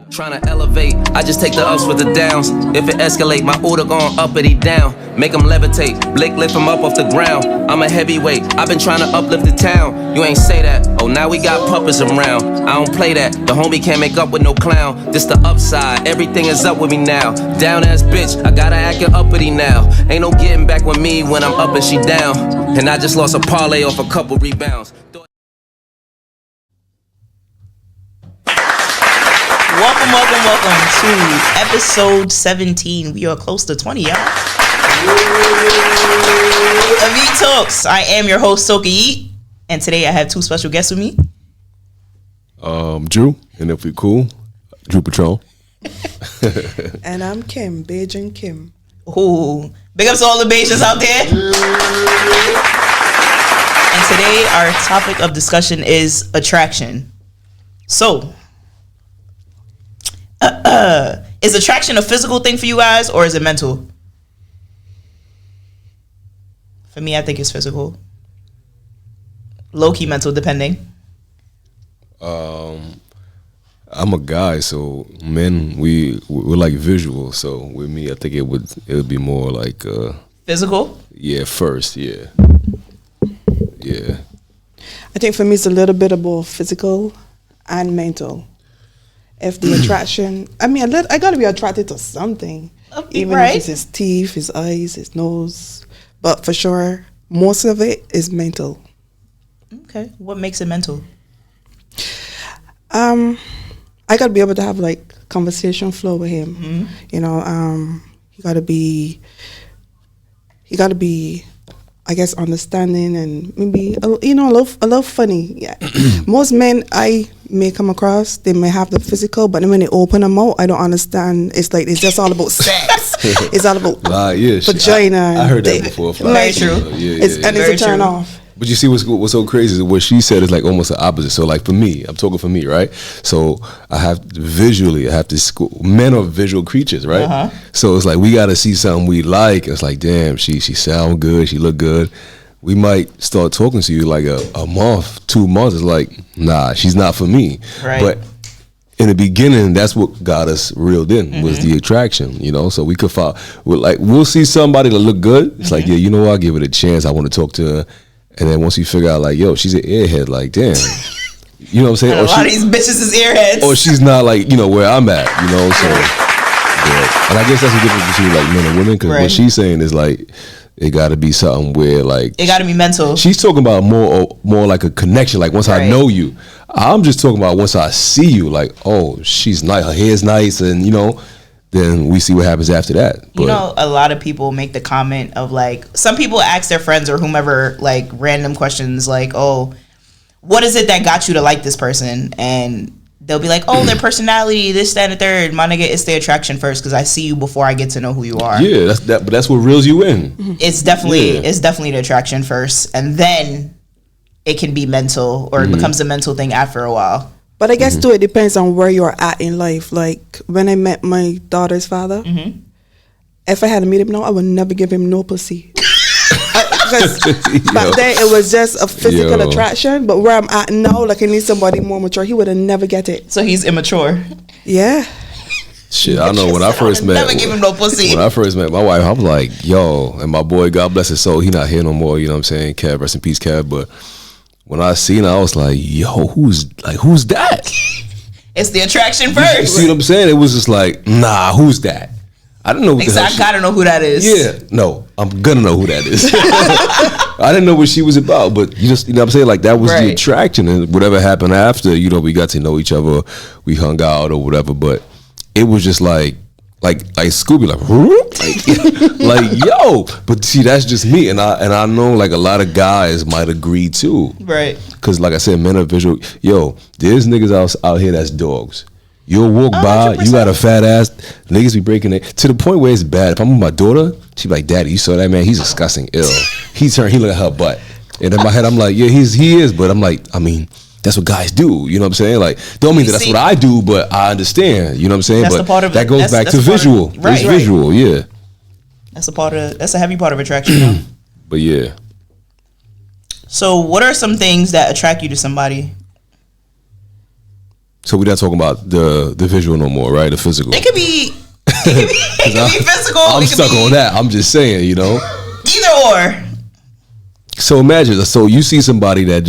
Trying to elevate, I just take the ups with the downs. If it escalate, my order gon' uppity down. Make them levitate, Blake lift them up off the ground. I'm a heavyweight, I've been trying to uplift the town. You ain't say that, oh now we got puppets around. I don't play that, the homie can't make up with no clown. This the upside, everything is up with me now. Down ass bitch, I gotta act uppity now. Ain't no getting back with me when I'm up and she down. And I just lost a parlay off a couple rebounds. Welcome to episode 17. We are close to 20, y'all. Elite Talks. I am your host, Soka Yeet, and today I have two special guests with me. Drew, and if we cool, Drew Patron. And I'm Kim, Beijing Kim. Ooh, big ups to all the Beijians out there. And today our topic of discussion is attraction. So, is attraction a physical thing for you guys, or is it mental? For me, I think it's physical. Low-key mental, depending. I'm a guy, so men we're like visual. So with me, I think it would be more like Physical? Yeah, first, yeah. I think for me it's a little bit of both physical and mental. If the attraction, I gotta be attracted to something, even right? if it's his teeth, his eyes, his nose. But for sure, most of it is mental. Okay. What makes it mental? I gotta be able to have like conversation flow with him. Mm-hmm. You know, he gotta be, I guess, understanding and maybe a little funny. Yeah. Most men I may come across, they may have the physical, but then when they open them out, I don't understand. It's like it's just all about sex. It's all about vagina. I heard that before. Very true. It's a turn off. But you see what's so crazy is what she said is like almost the opposite. So like for me, I'm talking for me, right? So I have to men are visual creatures, right? Uh-huh. So it's like we got to see something we like. It's like, damn, she sound good, she look good. We might start talking to you like a month, 2 months. It's like, nah, she's not for me. Right. But in the beginning, that's what got us reeled in, was the attraction, you know? So we could we'll see somebody that look good. It's like, yeah, you know what? I'll give it a chance. I want to talk to her. And then once you figure out, like, yo, she's an airhead, like, damn. You know what I'm saying? A lot of these bitches is airheads. Or she's not, like, you know, where I'm at, you know? So, yeah. And I guess that's the difference between, like, men and women. Because what she's saying is, like, it got to be something where, like... It got to be mental. She's talking about more like a connection, like, once I know you. I'm just talking about once I see you, like, oh, she's nice, her hair's nice, and, you know... Then we see what happens after that. But, you know, a lot of people make the comment of like, some people ask their friends or whomever like random questions like, oh, what is it that got you to like this person? And they'll be like, oh, their personality, this, that, and the third. My nigga, it's the attraction first because I see you before I get to know who you are. Yeah, but that's what reels you in. It's definitely the attraction first, and then it can be mental or it becomes a mental thing after a while. But I guess too, it depends on where you're at in life. Like when I met my daughter's father, if I had to meet him now, I would never give him no pussy. Because back then it was just a physical attraction. But where I'm at now, like I need somebody more mature. He would have never get it. So he's immature. Yeah. Shit, I know when I first met. Never give him no pussy. When I first met my wife, I was like, yo, and my boy, God bless his soul, he not here no more. You know what I'm saying? Kev, rest in peace, Kev. But when I seen her, I was like, yo, who's that? It's the attraction first. You see what I'm saying? It was just like, nah, who's that? I didn't know what the hell I gotta know who that is. Yeah, no, I'm gonna know who that is. I didn't know what she was about, but you know what I'm saying? Like that was the attraction, and whatever happened after, you know, we got to know each other, we hung out or whatever, but it was just like Scooby, like yo. But see, that's just me, and I know like a lot of guys might agree too, right? Because like I said, men are visual. Yo, there's niggas out here that's dogs. You'll walk by, 100%. You got a fat ass, niggas be breaking it to the point where it's bad. If I'm with my daughter, she be like, Daddy, you saw that man? He's disgusting, ill. He look at her butt, and in my head I'm like, yeah, he is, but I'm like, I mean. That's what guys do, you know what I'm saying? Like, don't mean that that's what I do, but I understand, you know what I'm saying? That's but the part of that goes back to visual. It's visual, yeah. That's a heavy part of attraction. But yeah. So what are some things that attract you to somebody? So we're not talking about the visual no more, right? The physical. It could be physical. I'm it could stuck be on that. I'm just saying, you know. Either or. So imagine, so you see somebody that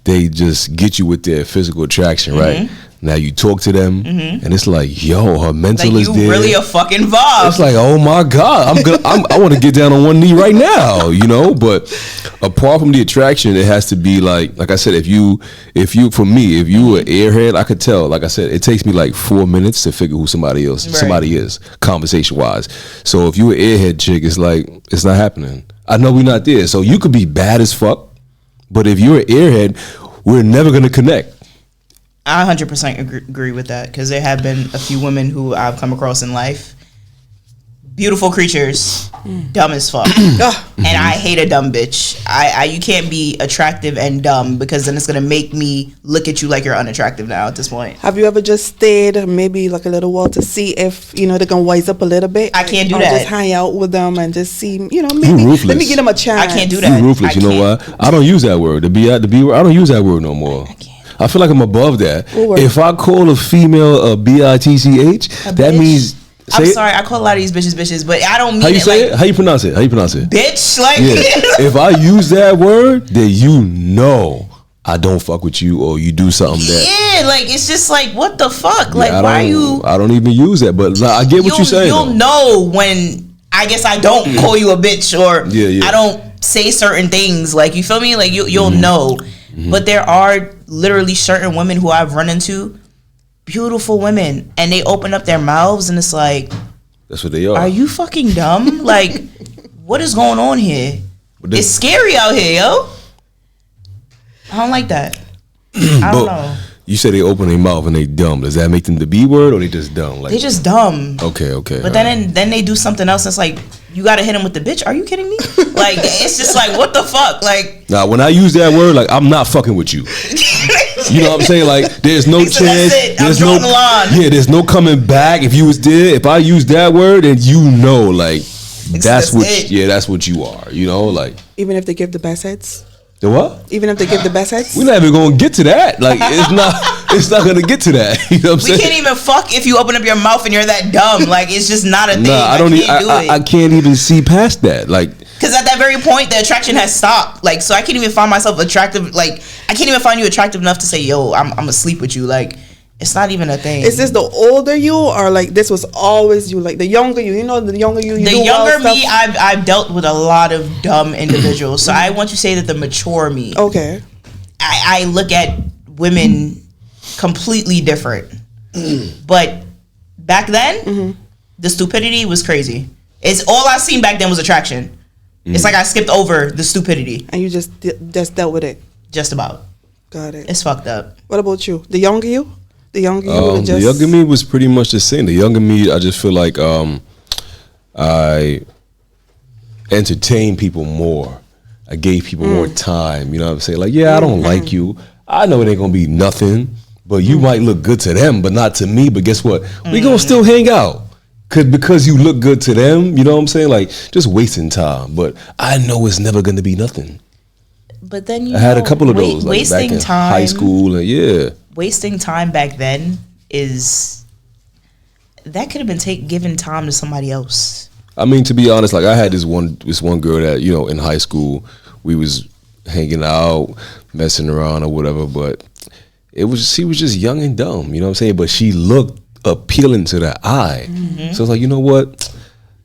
they just get you with their physical attraction, right? Now you talk to them, and it's like, yo, her mental Like is you there. really a fucking vibe. It's like, oh my god, I want to get down on one knee right now, you know. But apart from the attraction, it has to be like I said, if you for me, if you were airhead, I could tell. Like I said, it takes me like 4 minutes to figure who somebody is, conversation wise. So if you an airhead chick, it's like it's not happening. I know we're not there. So you could be bad as fuck, but if you're an airhead, we're never gonna connect. I 100% agree with that, because there have been a few women who I've come across in life. Beautiful creatures, dumb as fuck. And I hate a dumb bitch. You can't be attractive and dumb, because then it's gonna make me look at you like you're unattractive now at this point. Have you ever just stayed maybe like a little while to see if they're gonna wise up a little bit? I can't do or that. Just hang out with them and just see, maybe ruthless. let me give them a chance. I can't do that. You ruthless. I You know can't. what? I don't use that word. The B word. I don't use that word no more. I feel like I'm above that. What word? If I call a female a bitch, that bitch? means. I'm say it. sorry, I call a lot of these bitches, but I don't mean How you it say like it? How you pronounce it? How you pronounce it? bitch. Like Yeah. If I use that word, then you know I don't fuck with you, or you do something that. yeah, like it's just like what the fuck? Like I why don't- you? I don't even use that, but I get what you're saying. You'll though. know when I guess I don't call you a bitch, or Yeah. I don't say certain things. Like you feel me? Like you'll Mm-hmm. know. But there are literally certain women who I've run into, beautiful women, and they open up their mouths and it's like, That's what they are. are you fucking dumb? Like, what is going on here? But they- It's scary out here, yo. I don't like that. I don't know. You say they open their mouth and they dumb. Does that make them the B word, or they just dumb? Like They just dumb. okay. But then they do something else. That's like, you gotta hit them with the bitch. Are you kidding me? Like it's just like, what the fuck? Like Now, when I use that word, like I'm not fucking with you. You know what I'm saying? Like there's no He said, chance. "That's it. I'm There's drawing no the line." Yeah, there's no coming back. If you was there, if I use that word, then you know, like that's that's what. it. Yeah, that's what you are. You know, like Even if they give the best heads. the what? Even if they give the best heads. We're not even gonna get to that. Like it's not. It's not gonna get to that. You know what I'm we saying? can't even fuck if you open up your mouth and you're that dumb. Like it's just not a thing. Nah, I don't. can't do I it. can't even see past that. Like Because at that very point, the attraction has stopped. Like, so I can't even find myself attractive. Like, I can't even find you attractive enough to say, yo, I'm gonna sleep with you. Like, it's not even a thing. Is this the older you, or like this was always you? Like the younger you, the younger you. The do younger wild me, stuff? I've dealt with a lot of dumb individuals. So I want to say that the mature me, Okay. I look at women completely different. But back then, the stupidity was crazy. It's all I seen back then was attraction. It's like I skipped over the stupidity. And you just dealt with it. Just about. Got it. It's fucked up. What about you? The younger you? The younger you would the just. younger me was pretty much the same. The younger me, I just feel like I entertained people more. I gave people more time. You know what I'm saying? Like, yeah, I don't like you. I know it ain't gonna be nothing, but you might look good to them, but not to me. But guess what? We gonna still hang out. Because you look good to them, you know what I'm saying? Like, just wasting time. But I know it's never gonna be nothing. But then you I had a know, couple of those, like back wasting in time. high school, and yeah. Wasting time back then is that could have been given time to somebody else. I mean, to be honest, like I had this one girl that, you know, in high school we was hanging out, messing around or whatever, but she was just young and dumb, you know what I'm saying? But she looked appealing to the eye. So it's like, you know what?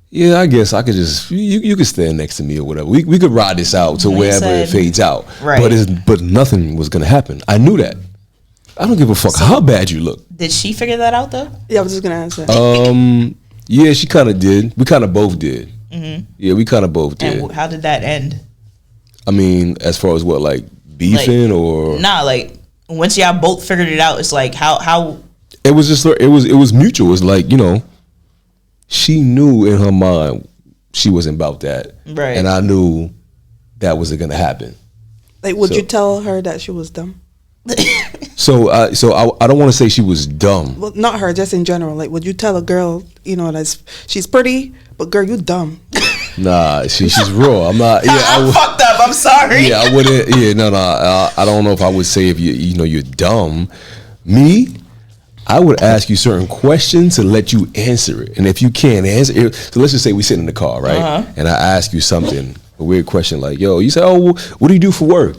Yeah, I guess I could just you could stand next to me or whatever. We could ride this out to When he wherever it said- fades out. Right. But nothing was gonna happen. I knew that. I don't give a fuck how bad you look. Did she figure that out though? Yeah, I was just gonna answer. Yeah, she kind of did. We kind of both did. Yeah, we kind of both did. And how did that end? I mean, as far as what, like beefing or Nah, like once y'all both figured it out, it's like how it was just it was mutual. It's like, you know, she knew in her mind she wasn't about that, Right. And I knew that wasn't gonna happen. Like, would so- you tell her that she was dumb? So I don't want to say she was dumb. Well, not her, just in general. Like, would you tell a girl, she's pretty, but girl, you dumb? Nah, she's raw. I'm not. Yeah, I'm fucked up. I'm sorry. Yeah, I wouldn't. Yeah, no. I don't know if I would say if you're dumb. Me, I would ask you certain questions to let you answer it. And if you can't answer it, so let's just say we sit in the car, right? And I ask you something, a weird question like, yo, you say, oh, what do you do for work?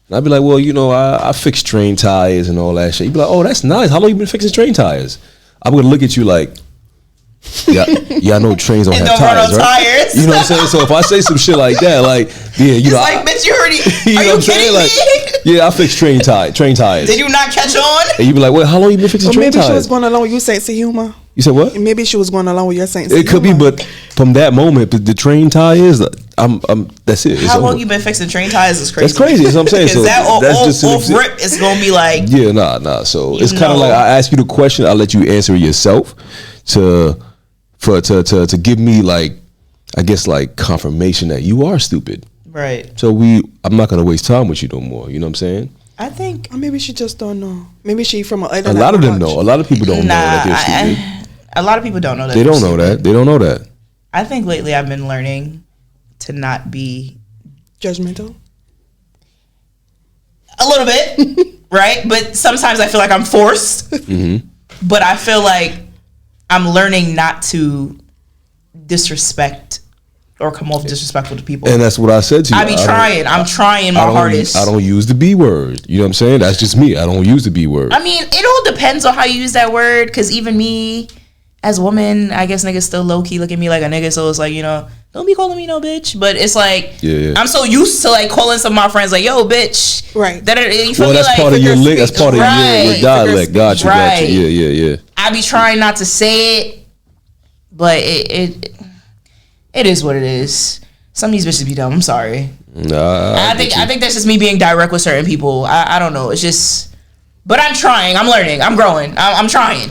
And I'd be like, well, you know, I fix train tires and all that shit. You'd be like, oh, that's nice. How long you been fixing train tires? I'm going to look at you like, yeah, I know trains don't have tires, right? Tires. You know what I'm saying? So if I say some shit like that, like, yeah, you It's know, like, bitch, you already. you Are know you what I'm saying? kidding Like, me? yeah, I fix train tires. Did you not catch on? And you be like, well, how long you been fixing Or train maybe tires? she was going along with your sense of humor. You said what? Maybe she was going along with your sense of It could be, humor. but from that moment, the train tires, I'm that's it. It's How over. long you been fixing train tires is crazy. That's crazy. That's what I'm saying. Because So that that's off just an rip is gonna be like, Yeah, nah. So You it's kind of know. like I ask you the question, I let you answer it yourself to give me like, I guess like confirmation that you are stupid. right. So I'm not gonna waste time with you no more. You know what I'm saying? I think Or maybe she just don't know. Maybe she from an A lot of them know. A lot of people don't know that they're stupid. a lot of people don't know that. They they're don't know stupid. that. They don't know that. I think lately I've been learning to not be Judgmental. a little bit, right? But sometimes I feel like I'm forced. But I feel like I'm learning not to disrespect or come off disrespectful to people. And that's what I said to you. I be trying. I'm trying my hardest. I don't use the B word. You know what I'm saying? That's just me. I don't use the B word. I mean, it all depends on how you use that word. Because even me, as a woman, I guess niggas still low key look at me like a nigga. So it's like, you know, don't be calling me no bitch. But it's like, Yeah. I'm so used to like calling some of my friends like, yo, bitch. Right. You feel Well, me? that's Like, part of your figure link. That's speech. part of Right. your dialect. Got you. Right. Yeah. I be trying not to say it, but it is what it is. Some of these bitches be dumb. I'm sorry. Nah, I think that's just me being direct with certain people. I don't know. It's just, but I'm trying. I'm learning. I'm growing. I'm trying.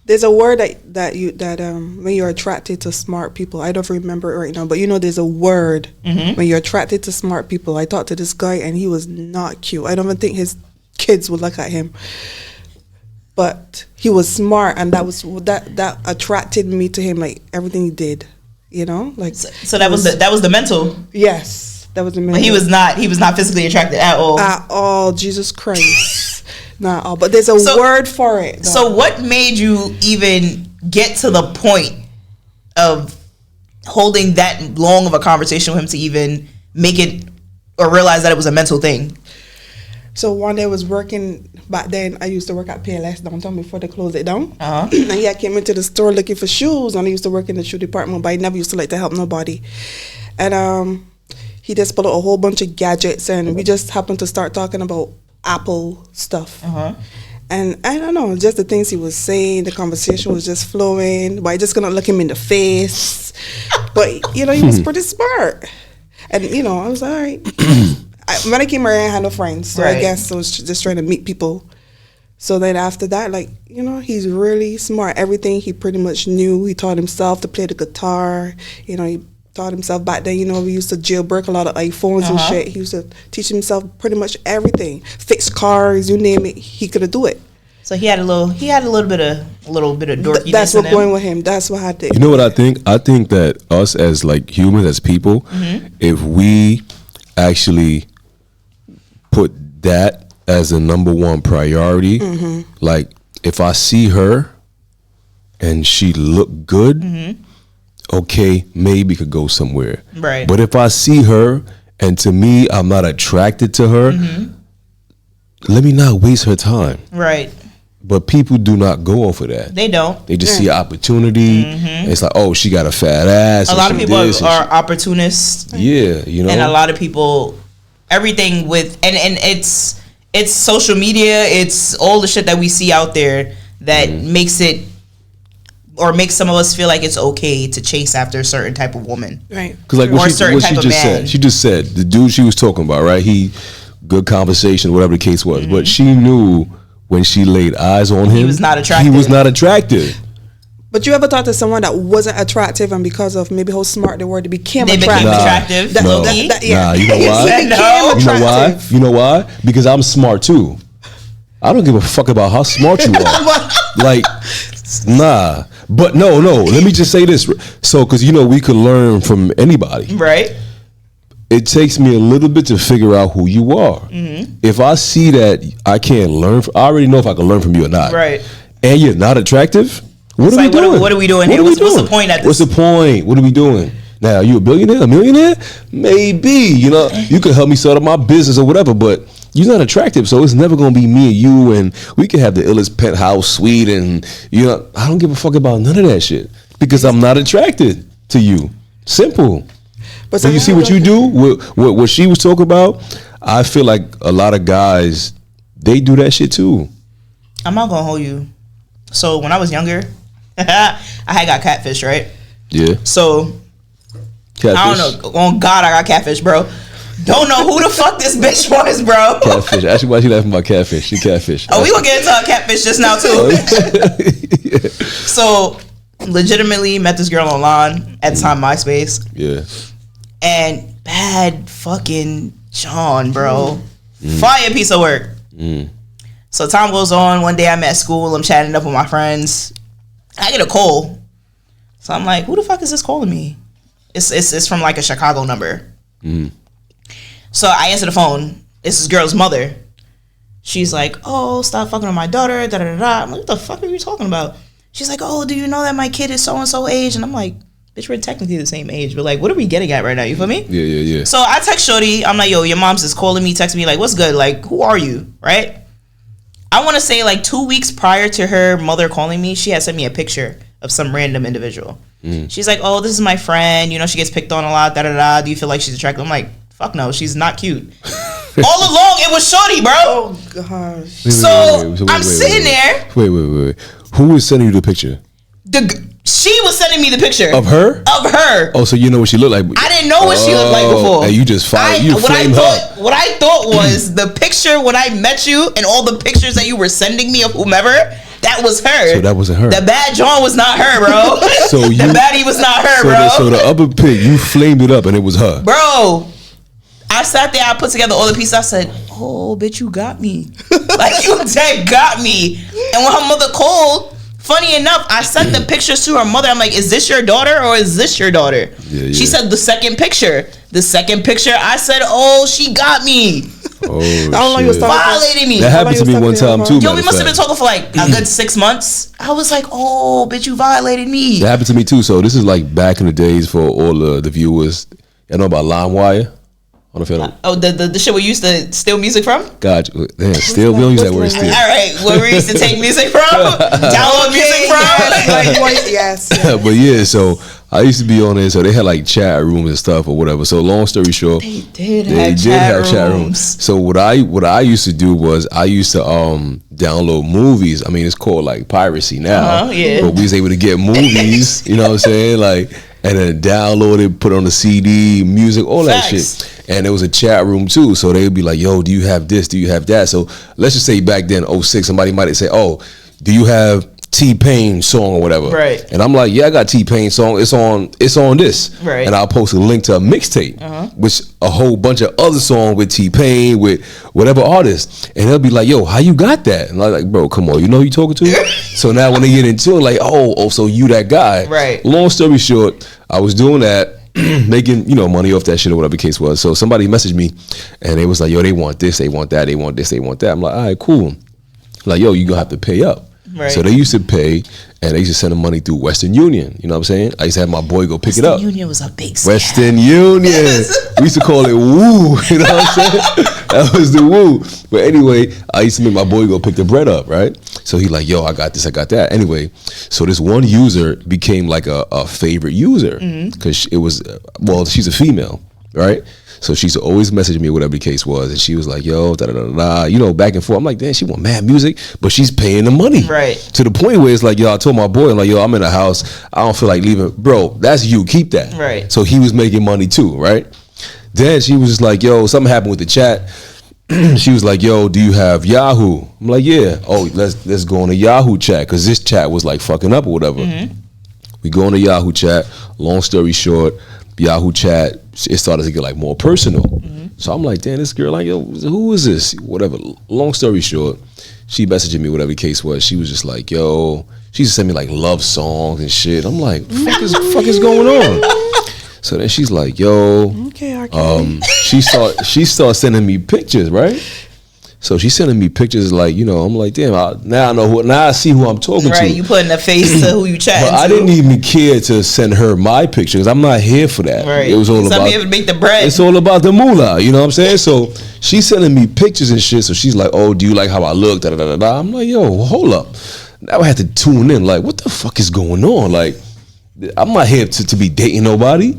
There's a word that when you're attracted to smart people, I don't remember it right now, but you know there's a word when you're attracted to smart people. I talked to this guy and he was not cute. I don't even think his kids would look at him. But he was smart, and that attracted me to him, like everything he did, you know, like. So that was the mental. Yes, that was the. But he was not physically attracted at all. At all, Jesus Christ, not at all. But there's a So- word for it. though. So what made you even get to the point of holding that long of a conversation with him to even make it or realize that it was a mental thing? So one day I was working, back then I used to work at PLS downtown before they closed it down. Uh-huh. And he had came into the store looking for shoes, and I used to work in the shoe department, but I never used to like to help nobody. And he just pulled out a whole bunch of gadgets, and we just happened to start talking about Apple stuff. Uh-huh. And I don't know, just the things he was saying, the conversation was just flowing, but I just couldn't look him in the face. But, you know, he was pretty smart. And, you know, I was like, all right. When I came here, I had no friends, so Right. I guess I was just trying to meet people. So then after that, like, you know, he's really smart. Everything he pretty much knew. He taught himself to play the guitar. You know, he taught himself back then, you know, we used to jailbreak a lot of iPhones and shit. He used to teach himself pretty much everything. Fix cars, you name it, he could do it. So he had a little bit of dorkiness. That's what in him. going with him. That's what I did. You know what I think? I think that us as like humans, as people, if we actually put that as the number one priority, like if I see her and she look good, okay, maybe could go somewhere. Right. But if I see her and to me I'm not attracted to her, let me not waste her time. Right. But people do not go off of that. They don't. They just see opportunity. And it's like, oh, she got a fat ass. A and lot of she people this and are opportunists. yeah, you know. And a lot of people, everything with and it's social media, it's all the shit that we see out there that makes it or makes some of us feel like it's okay to chase after a certain type of woman. Right. Because like or a what certain she type of just man. said, she just said the dude she was talking about, right? He good conversation, whatever the case was, but she knew when she laid eyes on him, was not attractive. He was not attractive. But you ever talk to someone that wasn't attractive, and because of maybe how smart they were, they became They became attractive? attractive. No. low-key. Nah, you know why? They became No. You know why? attractive. You know why? Because I'm smart too. I don't give a fuck about how smart you are. Like, nah. But no. Let me just say this. So, because you know we could learn from anybody. Right. It takes me a little bit to figure out who you are. If I see that I can't learn, I already know if I can learn from you or not. Right. and you're not attractive. What It's are we like, doing? what are we doing What here? are we What's the doing? point at this? What's the point? What are we doing? Now, are you a billionaire, a millionaire? Maybe. You know, you could help me start up my business or whatever, but you're not attractive, so it's never gonna be me and you, and we can have the illest penthouse suite, and you know, I don't give a fuck about none of that shit because I'm not attracted to you. Simple. But you see what you do, what she was talking about. I feel like a lot of guys, they do that shit too. I'm not gonna hold you. So when I was younger, I had got catfish, right? Yeah. So Catfish. I don't know. On God, I got catfish, bro. Don't know who the fuck this bitch was, bro. Catfish. Actually, why she laughing about catfish? She catfish. Oh, we gonna get into our catfish just now too. So legitimately met this girl online at the time, MySpace. Yeah. And bad fucking John, bro. Fire piece of work. So time goes on. One day I'm at school. I'm chatting up with my friends. I get a call. So I'm like, who the fuck is this calling me? It's from like a Chicago number. So I answer the phone. It's this girl's mother. She's like, oh, stop fucking with my daughter. Da, da, da, da. I'm like, what the fuck are you talking about? She's like, oh, do you know that my kid is so-and-so age? And I'm like, bitch, we're technically the same age. But like, what are we getting at right now? You feel me? Yeah. So I text Shorty. I'm like, yo, your mom's just calling me, texting me like, what's good? Like, who are you? Right? I want to say like 2 weeks prior to her mother calling me, she had sent me a picture of some random individual. She's like, oh, this is my friend. You know, she gets picked on a lot. Da da da. Do you feel like she's attractive? I'm like, fuck no, she's not cute. All along, it was Shorty, bro. Oh gosh. So I'm sitting there. Wait. Who was sending you the picture? She was sending me the picture Of her? Of her. Oh, so you know what she looked like? I didn't know what she looked like before. And you just flamed her. What I thought was the picture when I met you and all the pictures that you were sending me of whomever, that was her. So that wasn't her. The bad John was not her, bro. So the baddie was not her, bro. So the upper pic, you flamed it up and it was her. Bro, I sat there, I put together all the pieces. I said, oh, bitch, you got me. Like, you dead got me. And when her mother called, funny enough, I sent the pictures to her mother. I'm like, is this your daughter or is this your daughter? Yeah. She said the second picture. The second picture, I said, oh, she got me. Oh, shit. Violating me. That happened to me one time too. Yo, we must have been talking for like a good 6 months. I was like, oh, bitch, you violated me. That happened to me too. So this is like back in the days for all the viewers. You know about LimeWire? I don't know if Oh, the shit we used to steal music from? God, damn, still, we don't use that word still. All right, where we used to take music from, download music from. Yes. But yeah, so I used to be on there, so they had like chat rooms and stuff or whatever. So long story short, They did have chat rooms. So what I used to do was I used to download movies. I mean, it's called like piracy now, yeah. but we was able to get movies. You know what I'm saying? Like, and then download it, put on the CD, music, all that shit. And there was a chat room too, so they'd be like, "Yo, do you have this? Do you have that?" So let's just say back then, 06, somebody might say, "Oh, do you have T-Pain song or whatever?" Right. And I'm like, "Yeah, I got T-Pain song. It's on this." Right. And I'll post a link to a mixtape, which a whole bunch of other songs with T-Pain with whatever artist, and they'll be like, "Yo, how you got that?" And I'm like, "Bro, come on, you know who you talking to?" So now when they get into it, like, "Oh, so you that guy?" Right. Long story short, I was doing that. Making money off that shit or whatever the case was. So somebody messaged me and they was like, yo, they want this, they want that, they want this, they want that. I'm like, all right, cool. Like, yo, you gonna have to pay up. Right. So they used to pay and they used to send the money through Western Union. You know what I'm saying? I used to have my boy go pick it up. Western Union was a big scam. Western Union. We used to call it woo. You know what I'm saying? That was the woo. But anyway, I used to make my boy go pick the bread up, right? So he like, yo, I got this, I got that. Anyway, so this one user became like a favorite user because it was, well, she's a female, right? So she used to always message me, whatever the case was, and she was like, yo, da da da da, back and forth. I'm like, damn, she want mad music, but she's paying the money. Right. To the point where it's like, yo, I told my boy, I'm like, yo, I'm in a house, I don't feel like leaving. Bro, that's you, keep that. Right. So he was making money too, right? Then she was just like, yo, something happened with the chat. She was like, yo, do you have Yahoo? I'm like, yeah. Oh, let's go on a Yahoo chat, because this chat was like fucking up or whatever. We go on a Yahoo chat. Long story short, Yahoo chat, it started to get like more personal. So I'm like, damn, this girl, like, yo, who is this? Whatever. Long story short, she messaged me, whatever the case was. She was just like, yo, she used to send me like love songs and shit. I'm like, fuck is going on? So then she's like, yo, Okay. she started sending me pictures, right? So she's sending me pictures like, you know, I'm like, damn, now I know now I see who I'm talking to. Right, you putting a face to who you chatting But I didn't even care to send her my picture because I'm not here for that. Right. It was all Some about people make the bread. It's all about the moolah, you know what I'm saying? So she's sending me pictures and shit. So she's like, oh, do you like how I look? Da, da, da, da. I'm like, yo, hold up. Now I had to tune in. Like, what the fuck is going on? Like, I'm not here to be dating nobody.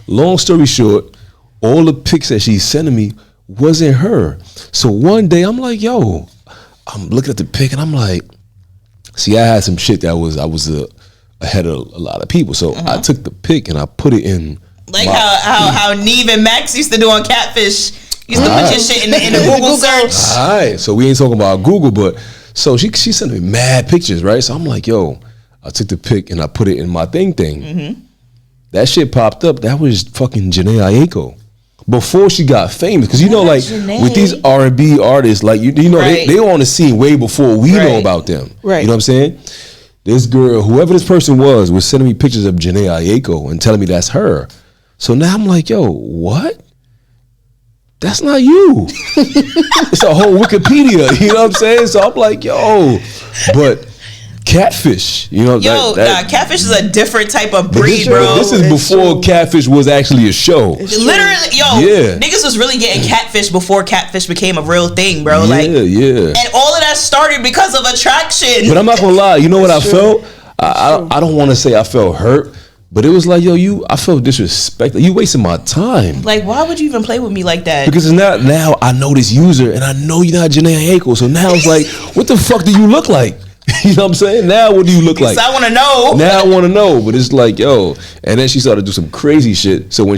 Long story short, all the pics that she's sending me wasn't her. So one day I'm like, yo, I'm looking at the pic and I'm like, see, I had some shit that I was ahead of a lot of people. So I took the pic and I put it in. Like how Neve and Max used to do on Catfish. Used to put your shit in the Google search. All right, so we ain't talking about Google, but so she sent me mad pictures, right? So I'm like, yo, I took the pic and I put it in my thing. That shit popped up. That was fucking Janae Aiko. Before she got famous, because you know, like Janae. with these R&B artists, like you know, Right. they on the scene way before we know Right. about them. Right. You know what I'm saying? This girl, whoever this person was sending me pictures of Janae Aiko and telling me that's her. So now I'm like, yo, what? That's not you. It's a whole Wikipedia. You know what I'm saying? So I'm like, yo, but Catfish, you know, Yo, Catfish is a different type of breed, this, bro. This is before Catfish was actually a show. Literally, Yeah. niggas was really getting Catfish before Catfish became a real thing, bro. Like, yeah. and all of that started because of attraction. But I'm not gonna lie, you know what I felt? I don't want to say I felt hurt, but it was like, yo, I felt disrespected. You wasting my time. Like, why would you even play with me like that? Because it's not now I know this user and I know you're not Janae Aiko. So now it's like, what the fuck do you look like? You know what I'm saying? Now what do you look like? So I want to know. Now I want to know, but it's like, yo, and then she started to do some crazy shit. So when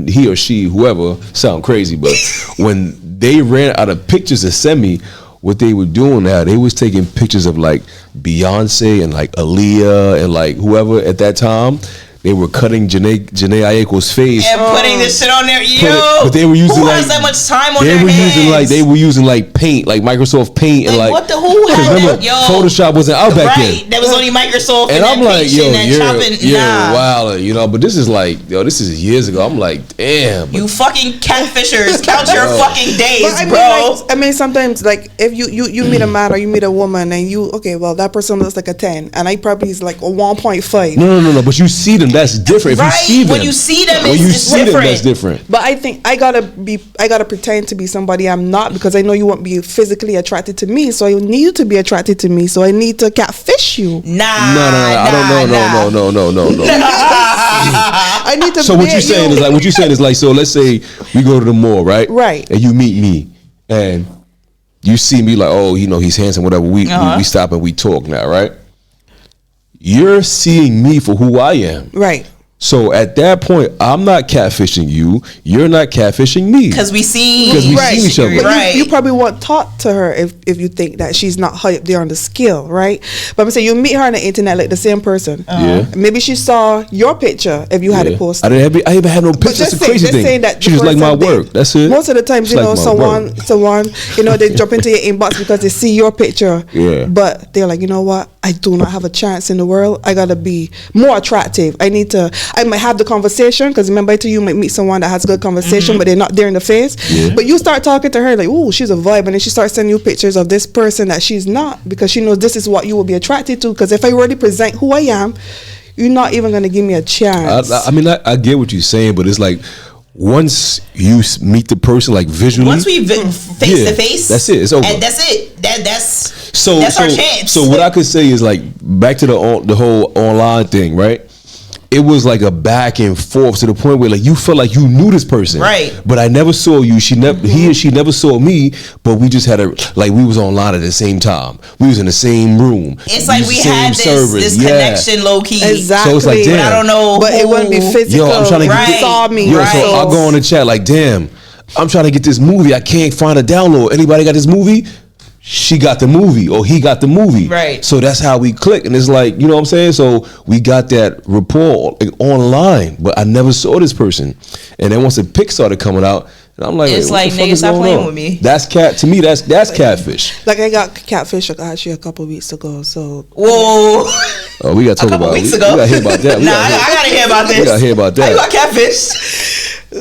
he or she, whoever, sound crazy, but when they ran out of pictures to send me, what they were doing now, they was taking pictures of like Beyonce and like Aaliyah and like whoever at that time. They were cutting Janae Aiko's face and putting this shit on there, but they were using who like has that much time on their hands? They were using like paint, like Microsoft Paint, and like what the who had remember, that? Yo, Photoshop wasn't out back right? then. That was only Microsoft, And I'm like, yo, you're nah. wow, you know. But this is like, yo, this is years ago. I'm like, damn. You fucking catfishers, count your fucking days, But I mean, sometimes like if you meet a man or you meet a woman and that person looks like a 10 and I probably is like a 1.5. No. But you see them, that's different. Right? If you see them, When you see them, when you it's see different. them, that's different. But I think I gotta pretend to be somebody I'm not because I know you won't be physically attracted to me, so I need you to be attracted to me. So I need to catfish you. Nah, I don't know. No. I need to. So what you're saying is like, so let's say we go to the mall, right? Right. And you meet me, and you see me like, oh, you know, he's handsome, whatever. We stop and we talk now, right? You're seeing me for who I am, Right. So at that point, I'm not catfishing you. You're not catfishing me. Because we see each other. But Right. you probably won't talk to her if you think that she's not high up there on the scale, right? But I'm saying you meet her on the internet like the same person. Yeah. Maybe she saw your picture if you had it posted. I even had no pictures. That's the crazy thing. Saying that she the just like my person work. That's it. Most of the times, She you know, like my someone, you know, they jump into your inbox because they see your picture. Yeah. But they're like, you know what? I do not have a chance in the world. I gotta be more attractive. I might have the conversation because remember I told you might meet someone that has a good conversation, but they're not there in the face. Yeah. But you start talking to her like, oh, she's a vibe, and then she starts sending you pictures of this person that she's not because she knows this is what you will be attracted to. Because if I already present who I am, you're not even gonna give me a chance. I mean, I get what you're saying, but it's like once you meet the person, like visually, once we face to face, that's it. It's over. And that's it. That's our chance. So what I could say is like back to the whole online thing, right? It was like a back and forth to the point where like you felt like you knew this person, right? But I never saw you. He or she never saw me. But we just had we was online at the same time. We was in the same room. It's like we had this connection low key. Exactly. So it's like, damn. But I don't know, but it wouldn't be physical. Yo, I'm trying to get saw me. Yo, right. so I'll go on the chat like, damn, I'm trying to get this movie. I can't find a download. Anybody got this movie? She got the movie or he got the movie. Right. So that's how we click. And it's like, you know what I'm saying? So we got that rapport online, but I never saw this person. And then once the pic started coming out, and I'm like, it's like, nigga, stop playing with me. That's to me, that's catfish. Like I got catfish actually a couple weeks ago. So whoa. Oh, we got to talk a couple about weeks we ago. got to hear about that. I gotta hear about this. We got to hear about that. How you got catfish?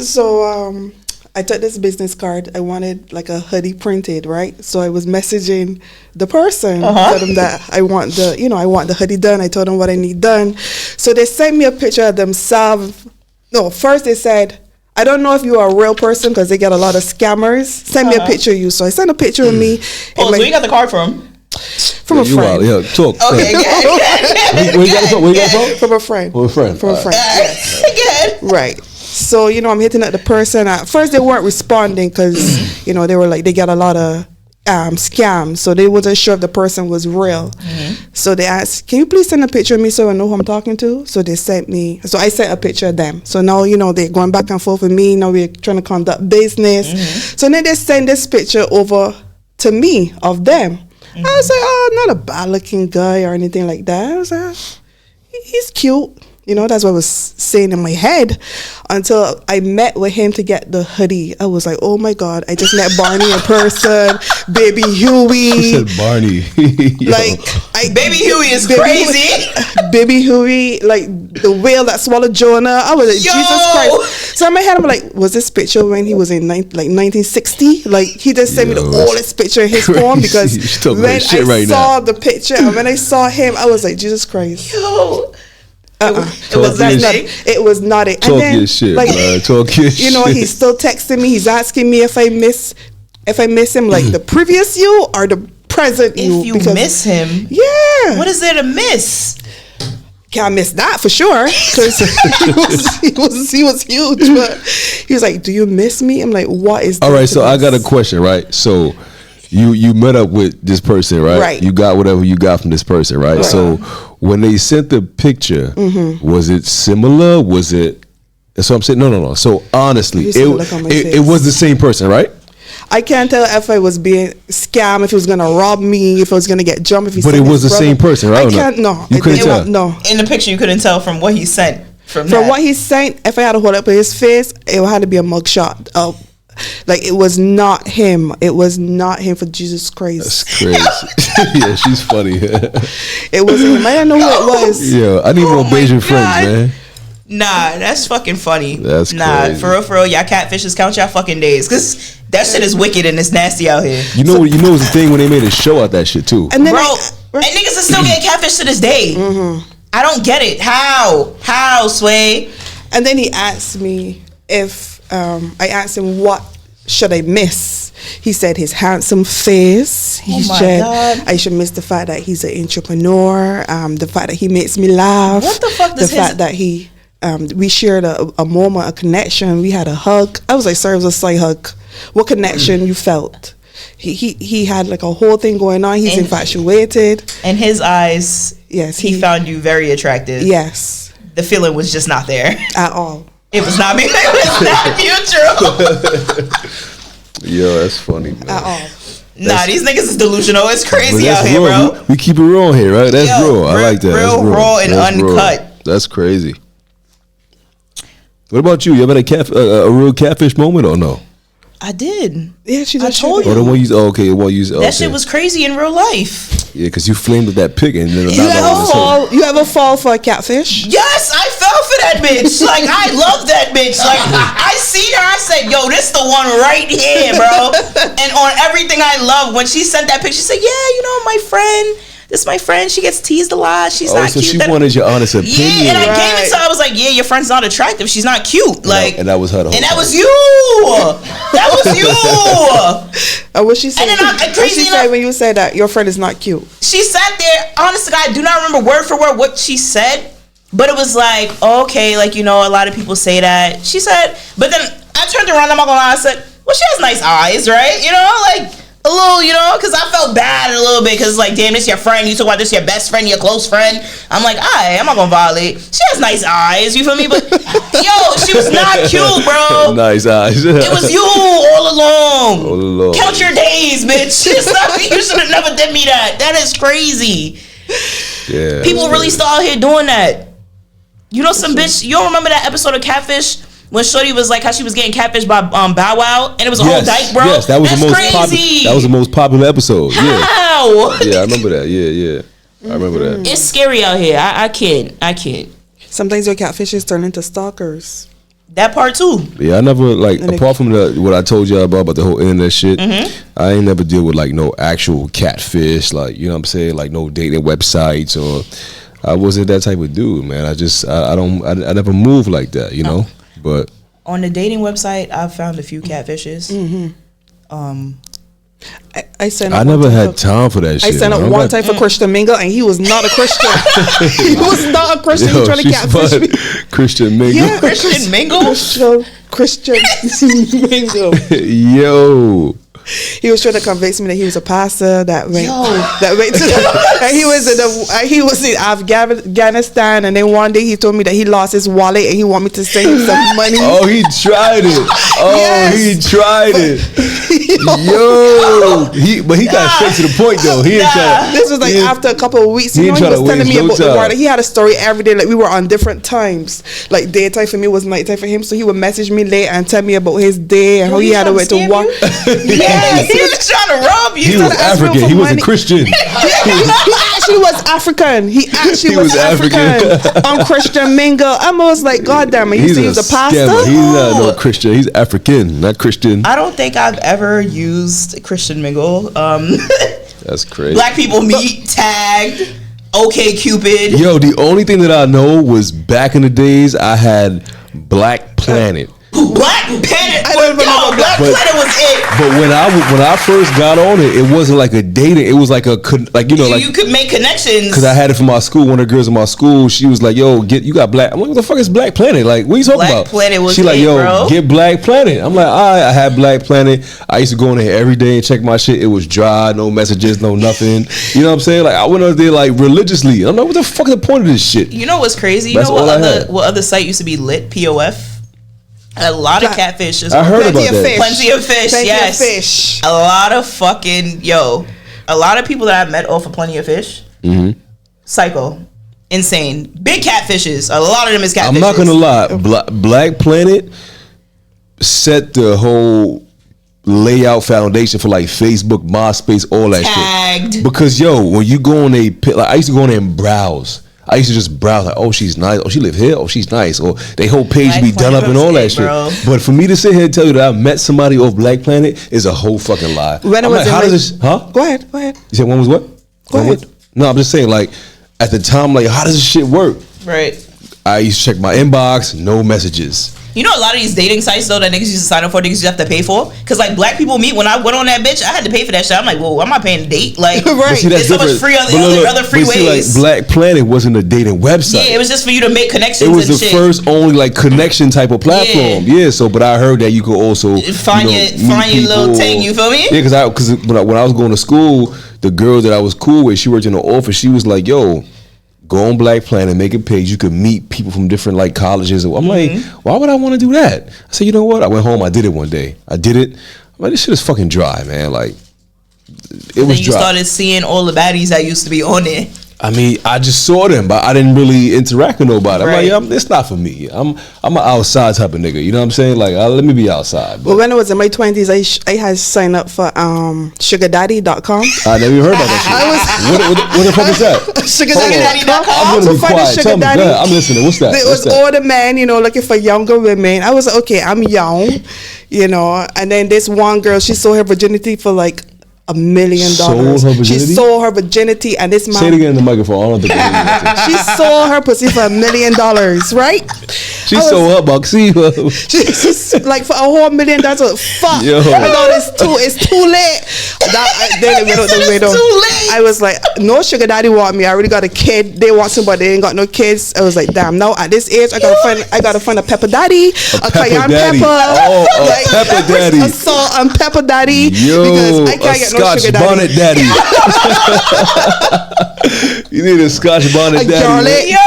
So I took this business card. I wanted like a hoodie printed, right? So I was messaging the person, told them that I want the hoodie done. I told them what I need done. So they sent me a picture of themselves. No, first they said, I don't know if you are a real person because they get a lot of scammers. Send me a picture of you. So I sent a picture of me. Oh, so you got the card from? From a friend. Talk. Okay, good. Where you got it from? From a friend. From a friend. From a friend. Good. Right. So, I'm hitting at the person. At first, they weren't responding because, they were like, they got a lot of scams. So they wasn't sure if the person was real. So they asked, can you please send a picture of me so I know who I'm talking to? So they sent me. So I sent a picture of them. So now, they're going back and forth with me. Now we're trying to conduct business. So then they send this picture over to me of them. I was like, oh, not a bad looking guy or anything like that. I was like, he's cute. That's what I was saying in my head until I met with him to get the hoodie. I was like, oh my God, I just met Barney in person. Baby Huey. Who said Barney? Baby Huey is crazy. Baby Huey, like the whale that swallowed Jonah. I was like, Jesus Christ. So in my head, I'm like, was this picture when he was in 1960? Like, he just sent me the oldest picture in his phone because when I saw the picture and when I saw him, I was like, Jesus Christ. Yo. It was not it. Talk your shit, man. Talk your shit. He's still texting me. He's asking me if I miss him, like the previous you or the present you. If you miss him, yeah. What is there to miss? Can't miss that for sure because he was huge. But he was like, "Do you miss me?" I'm like, "What is?" All right, so I got a question, right? So you met up with this person, right? Right. You got whatever you got from this person, right? So when they sent the picture, was it similar? Was it? So I'm saying no. So honestly, it was the same person, right? I can't tell if I was being scammed, if he was gonna rob me, if I was gonna get jumped. But it was the same person, right? I can't. No, you couldn't tell. No, in the picture you couldn't tell from what he sent. From what he sent, if I had to hold up his face, it had to be a mugshot. Like it was not him. It was not him, for Jesus Christ. That's crazy. Yeah, she's funny. It wasn't him. I didn't know who it was. Yeah, I need more Bayesian friends, man. Nah, that's fucking funny. That's crazy. For real, y'all catfishes, count y'all fucking days, cause that shit is wicked and it's nasty out here. You know what's the thing when they made a show out that shit too. And then and niggas are still getting catfish to this day. I don't get it. How, Sway? And then he asked me if I asked him what should I miss. He said his handsome face. He said I should miss the fact that he's an entrepreneur. The fact that he makes me laugh. What the fuck does the fact that he we shared a moment, a connection. We had a hug. I was like, sorry, it was a slight hug. What connection you felt? He had like a whole thing going on. He's infatuated. In his eyes, yes, he found you very attractive. Yes. The feeling was just not there. At all. It was not me. It was not mutual. Yo, that's funny, man. At all. Nah, these niggas is delusional. It's crazy out here, raw. bro. We keep it raw here, right? That's raw. I like that. Real raw and uncut. That's crazy. What about you? You ever had a real catfish moment or no? I did. Yeah, I told you. Oh, the one you. Oh, okay, the one you. That shit was crazy in real life. Yeah, because you flamed with that pig and then you ever fall for a catfish? Yes, I fell for that bitch. Like, I love that bitch. Like, I see her, I said, yo, this the one right here, bro. And on everything I love, when she sent that picture, she said, yeah, my friend. This is my friend. She gets teased a lot. She's not so cute. She wanted your honest opinion. Yeah, and I gave it to her. I was like, yeah, your friend's not attractive. She's not cute. Like, and that was her. And that was you. That was you. What she said? And then crazy enough, when you said that your friend is not cute. She sat there. Honestly, I do not remember word for word what she said, but it was like, okay, like, a lot of people say that. She said, but then I turned around. I'm not gonna lie. I said, well, she has nice eyes, right? Like. A little, because I felt bad a little bit, because like, damn, this your friend. You talk about this your best friend, your close friend. I'm like, I'm not gonna violate. She has nice eyes, you feel me? But yo, she was not cute, bro. Nice eyes. It was you all along. Count your days, bitch. You should have never did me that. That is crazy. Yeah. People really still out here doing that. Some bitch. You don't remember that episode of Catfish? When Shorty was like how she was getting catfished by Bow Wow, and it was a whole dyke, bro. Yes, that was That's the most crazy. That was the most popular episode. How? Yeah, I remember that. Yeah. I remember that. It's scary out here. I can't. Sometimes your catfishes turn into stalkers. That part too. Yeah, I never like apart from what I told y'all about the whole internet shit. I ain't never deal with like no actual catfish, like you know what I'm saying, like no dating websites or. I wasn't that type of dude, man. I never moved like that, you know. But on the dating website, I've found a few catfishes. I never had time for that shit. I signed up one time for Christian Mingle, and he was not a Christian. He was not a Christian. He was trying to catfish me. Christian Mingle. Yeah, Christian Mingle. Christian Mingle. Yo. He was trying to convince me that he was a pastor that went to and he was in Afghanistan, and then one day he told me that he lost his wallet and he wanted me to send him some money. Oh, he tried it. He tried it. But he got straight to the point though. This was like after a couple of weeks. He was telling me about the water. He had a story every day. Like we were on different times. Like daytime for me was nighttime for him. So he would message me late and tell me about his day and how he had to wait to walk. He was trying to rob you. He was African. He wasn't Christian. He actually was African. He actually was African. On Christian Mingle. I was like, God damn it. He's a pastor. Scammer. He's not no Christian. He's African, not Christian. I don't think I've ever used Christian Mingle. That's crazy. Black people meet, tagged, OK Cupid. Yo, the only thing that I know was back in the days I had Black Planet. Black Planet. Black Planet was it. But when I first got on it, it wasn't like a dating. It was like you could make connections. Because I had it from my school. One of the girls in my school, she was like, "Yo, you got Black." I'm like, "What the fuck is Black Planet? Like, what are you talking about?" Black Planet was. She like, "Yo, bro. Get Black Planet." I'm like, "All right." I had Black Planet. I used to go in there every day and check my shit. It was dry, no messages, no nothing. You know what I'm saying? Like, I went out there like religiously. I'm like, "What the fuck is the point of this shit?" You know what's crazy? You know what other site used to be lit? POF. A lot of catfish. I heard about that. Plenty of fish. Yes. A lot of fucking a lot of people that I've met off of Plenty of Fish. Psycho, insane, big catfishes. A lot of them is catfishes. I'm not gonna lie. Black Planet set the whole layout foundation for like Facebook, MySpace, all that shit. Because when you go on I used to go on there and browse. I used to just browse like, oh, she's nice. Oh, she live here. Oh, she's nice. Or they whole page be done up and all that shit. Bro. But for me to sit here and tell you that I met somebody off Black Planet is a whole fucking lie. When I was Go ahead. You said one was what? Go ahead. No, I'm just saying like at the time, like how does this shit work? Right. I used to check my inbox, no messages. You know a lot of these dating sites though that niggas used to sign up for, niggas you have to pay for. Cause like Black people meet, when I went on that bitch, I had to pay for that shit. I'm like, whoa, I'm not paying to date. Like, right. See, there's so much free other free ways. Like Black Planet wasn't a dating website. Yeah, it was just for you to make connections. It was the first only like connection type of platform. Yeah. So, but I heard that you could also find your little thing. You feel me? Yeah, because when I was going to school, the girl that I was cool with, she worked in the office. She was like, yo, go on Black Planet, make a page. You could meet people from different like colleges. I'm like, why would I want to do that? I said, you know what? I went home. I did it one day. I did it. I'm like, this shit is fucking dry, man. Like, it was dry. You started seeing all the baddies that used to be on there. I mean, I just saw them, but I didn't really interact with nobody. I'm like, yeah, it's not for me. I'm an outside type of nigga. You know what I'm saying? Like, let me be outside. But when I was in my 20s, I had signed up for sugardaddy.com. I never even heard about that shit. What the fuck is that? Sugardaddy.com. I'm going to be quiet. Tell me, I'm listening. What's that? It was older men, looking for younger women. I was like, okay, I'm young, and then this one girl, she sold her virginity for like $1 million. She sold her virginity, and this man. Say it again in the microphone. I don't think she sold her pussy for $1 million, right? She sold her boxy. She's like for a whole $1 million. Fuck. Yo. I thought it's too late. Too late. I was like, no sugar daddy want me. I already got a kid. They want somebody. They ain't got no kids. I was like, damn. Now at this age, I gotta find a pepper daddy, a cayenne pepper, a pepper daddy, a salt and pepper daddy. Yo, because I can't get no sugar daddy. Bonnet daddy. You need a Scotch bonnet daddy. Yo,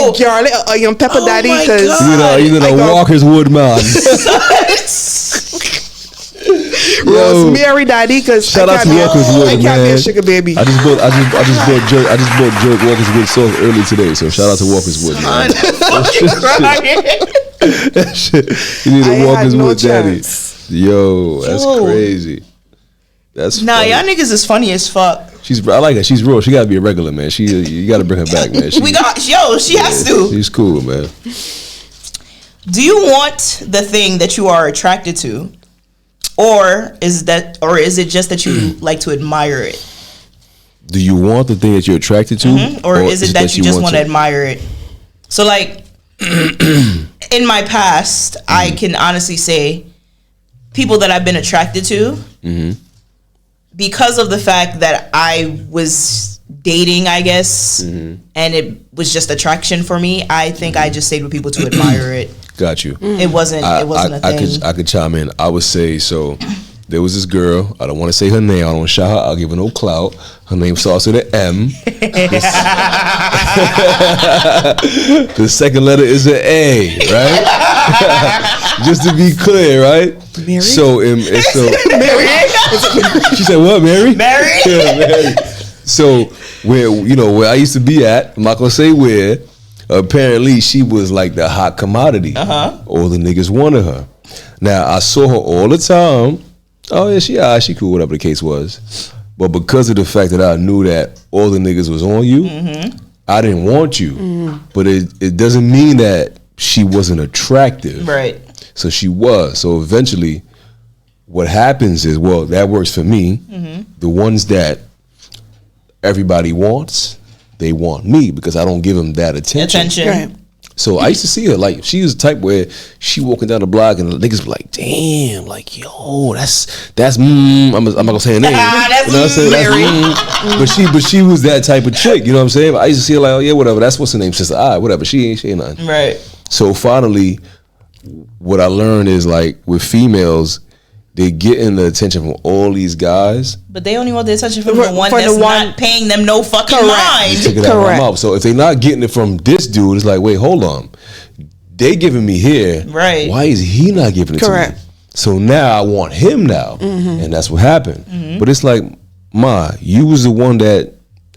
a garlic, a young pepper daddy, because you need a Walker's Wood man. Rosemary daddy, because shout out to Walker's Wood, I can't be a sugar baby. I just bought jerk Walker's Wood sauce early today, so shout out to Walker's Wood, man. That shit. You need a Walker's Wood daddy. Yo, that's crazy. That's funny. Y'all niggas is funny as fuck. I like that. She's real. She gotta be a regular, man. You gotta bring her back, man. She has to. She's cool, man. Do you want the thing that you are attracted to, or is it just that you like to admire it? Do you want the thing that you're attracted to, or is it that you just want to admire it? So, like, in my past, I can honestly say people that I've been attracted to, because of the fact that I was dating, I guess, and it was just attraction for me. I think I just stayed with people to admire it. Got you. It wasn't a thing. I could chime in. I would say so. There was this girl. I don't want to say her name. I don't shout her. I'll give her no clout. Her name starts with an M. The second letter is an A, right? Just to be clear, right? Mary? So, Mary? She said, what, Mary? Mary? Yeah, Mary. So, where I used to be at, I'm not going to say where, apparently she was like the hot commodity. All the niggas wanted her. Now, I saw her all the time. Oh yeah, she cool, whatever the case was. But because of the fact that I knew that all the niggas was on you, I didn't want you. But it doesn't mean that she wasn't attractive. Right. So she was. So eventually, what happens is, well, that works for me. The ones that everybody wants, they want me because I don't give them that attention. Right. So I used to see her, like, she was the type where she walking down the block and the niggas be like, damn, like, yo, that's I'm not gonna say her name. That's you know what I'm saying? But she was that type of chick, you know what I'm saying? I used to see her like, oh yeah, whatever, that's what's her name, sister, whatever, she ain't nothing. Right. So finally, what I learned is, like, with females, they getting the attention from all these guys. But they only want the attention from the one that's not paying them no fucking mind. Take it out of my mouth. So if they're not getting it from this dude, it's like, wait, hold on. They giving me here. Right. Why is he not giving it to me? So now I want him now. And that's what happened. But it's like, Ma, you was the one that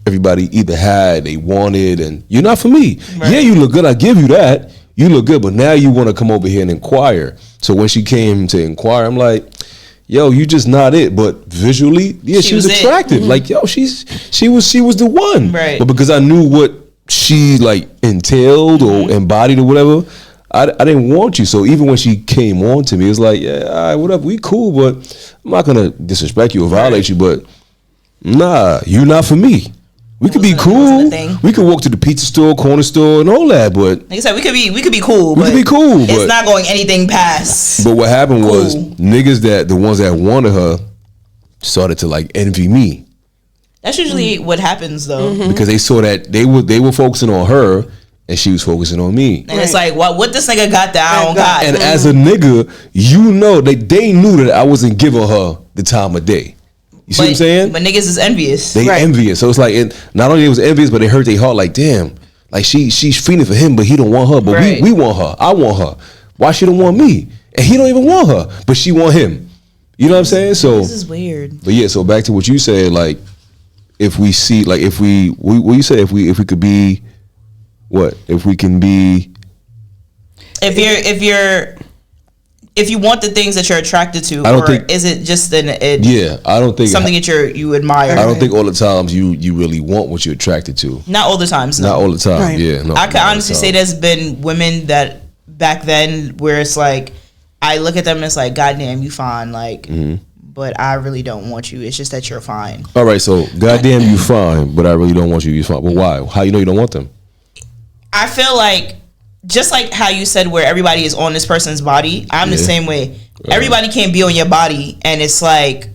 everybody either had, they wanted, and you're not for me. Right. Yeah, you look good. I give you that. You look good. But now you want to come over here and inquire. So when she came to inquire, I'm like, yo, you just not it. But visually, yeah, she was attractive. Like, yo, she was the one. Right. But because I knew what she like entailed or embodied or whatever, I didn't want you. So even when she came on to me, it's like, yeah, all right, whatever, we cool, but I'm not gonna disrespect you or violate you. But nah, you not for me. We could be cool. We could walk to the pizza store, corner store, and all that. But like I said, we could be cool. We could be cool. It's not going anything past. But what happened was niggas the ones that wanted her started to like envy me. That's usually what happens though, because they saw that they were focusing on her and she was focusing on me. And it's like, what this nigga got that I don't got? And as a nigga, you know they knew that I wasn't giving her the time of day. You see what I'm saying? But niggas is envious. They envious. So it's like, not only it was envious, but it hurt their heart. Like, damn, like she's feeling for him, but he don't want her. But we want her. I want her. Why she don't want me? And he don't even want her, but she want him. You know what I'm saying? So this is weird. But yeah, so back to what you said, like, if we see, like, if we what you say, if we could be, what? If we can be. If you want the things that you're attracted to, is it just I don't think something that you admire. I don't think all the times you really want what you're attracted to. Not all the times. No. Not all the time. Right. Yeah. No, I can honestly say there's been women that back then where it's like I look at them and it's like, goddamn, you fine, like, but I really don't want you. It's just that you're fine. All right, so goddamn, you fine, but I really don't want you. You fine, but why? How you know you don't want them? I feel like. Just like how you said where everybody is on this person's body, I'm the same way. Everybody can't be on your body, and it's like,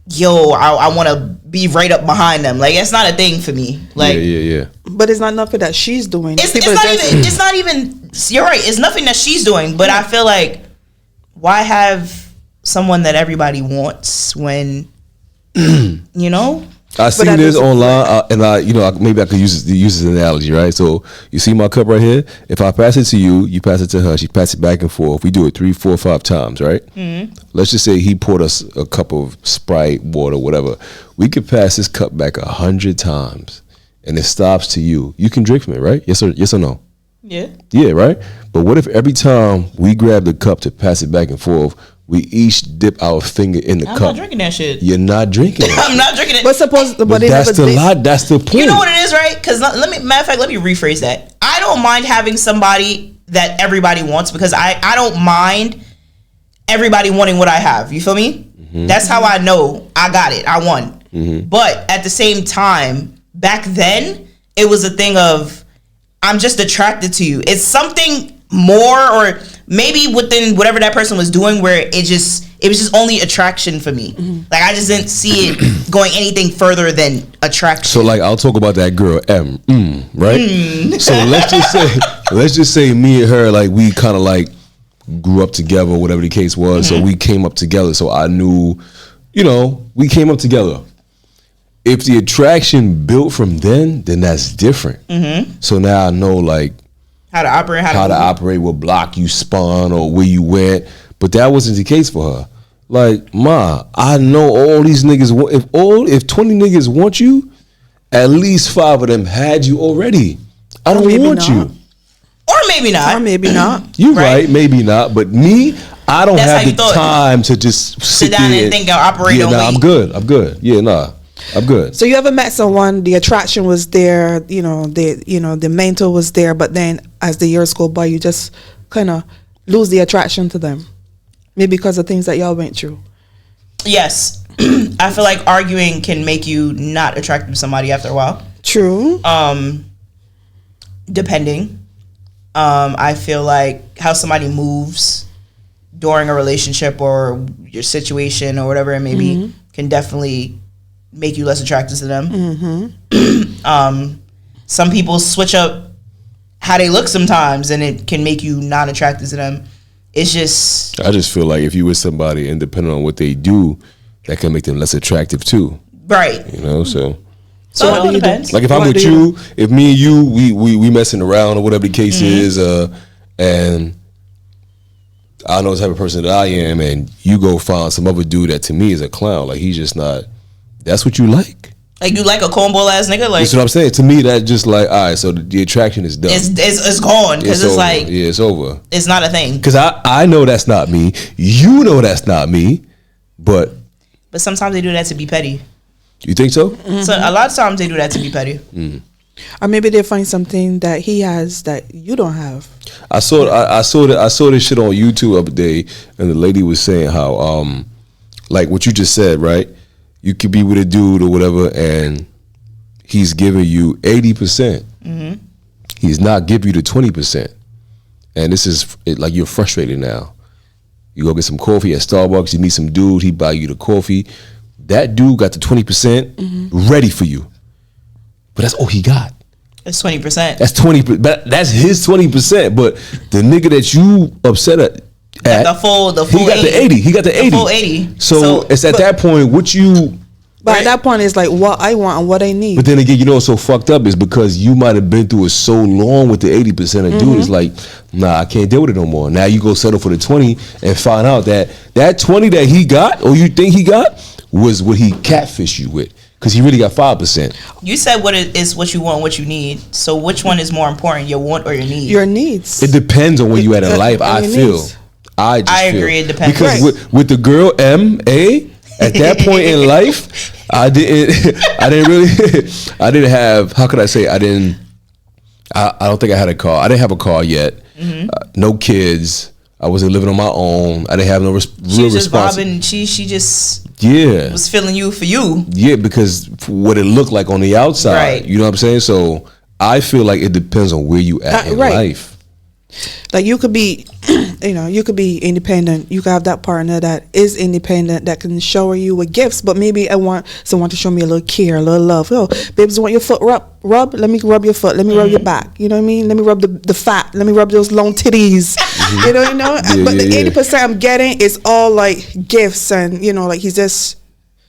yo, I want to be right up behind them. Like, it's not a thing for me. Like, yeah. But it's not nothing that she's doing. It's not even. You're right. It's nothing that she's doing. But I feel like, why have someone that everybody wants when, you know? I seen this online, and maybe I could use this analogy, right? So you see my cup right here. If I pass it to you, you pass it to her. She passes it back and forth. We do it 3, 4, 5 times, right? Let's just say he poured us a cup of Sprite, water, whatever. We could pass this cup back 100 times, and it stops to you. You can drink from it, right? Yes or no? Yeah. Yeah, right. But what if every time we grab the cup to pass it back and forth, we each dip our finger in the cup? I'm not drinking that shit. You're not drinking it. I'm not drinking it. But that's the point. You know what it is, right? Because let me rephrase that. I don't mind having somebody that everybody wants, because I don't mind everybody wanting what I have. You feel me? That's how I know I got it. I won. But at the same time, back then, it was a thing of, I'm just attracted to you. It's something more, or maybe within whatever that person was doing, where it was just only attraction for me. Like, I just didn't see it going anything further than attraction. So like, I'll talk about that girl M, right? So let's just say me and her, like, we kind of like grew up together, whatever the case was. So we came up together. So I knew, we came up together. If the attraction built from then that's different. So now I know, like, how to operate, how to operate, what block you spun or where you went. But that wasn't the case for her. Like, Ma, I know all these niggas, if 20 niggas want you, at least 5 of them had you already. I don't want you. Or maybe not. Or maybe not. You right, maybe not. But me, I don't have the time to just sit down there and think I'll operate. Yeah, I'm good. Yeah, I'm good. So you ever met someone, the attraction was there, the mental was there, but then as the years go by, you just kind of lose the attraction to them, maybe because of things that y'all went through? Yes. I feel like arguing can make you not attracted to somebody after a while. True. Depending. I feel like how somebody moves during a relationship or your situation or whatever it may be can definitely make you less attracted to them. Some people switch up how they look sometimes, and it can make you not attracted to them. It's just, I just feel like if you with somebody and depending on what they do, that can make them less attractive too. Right. So it all depends. Like if I'm with you, if me and you, we messing around or whatever the case is, and I know the type of person that I am, and you go find some other dude that to me is a clown, like he's just not, that's what you like. Like, you like a cornball ass nigga? Like, that's what I'm saying. To me, that just like, all right, so the attraction is done. It's gone, because it's like, yeah, it's over. It's not a thing. Because I know that's not me. You know that's not me, but sometimes they do that to be petty. You think so? So a lot of times they do that to be petty. Or maybe they find something that he has that you don't have. I saw this shit on YouTube the other day, and the lady was saying how like what you just said, right? You could be with a dude or whatever, and he's giving you 80%. He's not giving you the 20%, and this is like you're frustrated now. You go get some coffee at Starbucks. You meet some dude. He buy you the coffee. That dude got the 20% ready for you, but that's all he got. It's 20%. That's 20%. But that's his 20%. But the nigga that you upset at, the full he got 80. the 80. He got the 80. Full 80. So it's at that point, what you. But at that point, it's like what I want and what I need. But then again, you know what's so fucked up is because you might have been through it so long with the 80% of dude is like, nah, I can't deal with it no more. Now you go settle for the 20 and find out that 20 that he got or you think he got was what he catfished you with. Because he really got 5%. You said what it is, what you want, what you need. So which one is more important, your want or your need? Your needs. It depends on where you at in life, I feel. Needs. I agree, it depends. Because with the girl M.A., at that point in life, I didn't think I had a car. I didn't have a car yet. No kids. I wasn't living on my own. I didn't have no real responsibility. She just was feeling you for you. Yeah, because what it looked like on the outside. Right. You know what I'm saying? So I feel like it depends on where you at in life. Like you could be, you could be independent. You could have that partner that is independent that can shower you with gifts. But maybe I want someone to show me a little care, a little love. Oh, babes, want your foot rub? Let me rub your foot. Let me rub your back. You know what I mean? Let me rub the fat. Let me rub those long titties. You know. Yeah, but the 80% I'm getting is all like gifts and like he's just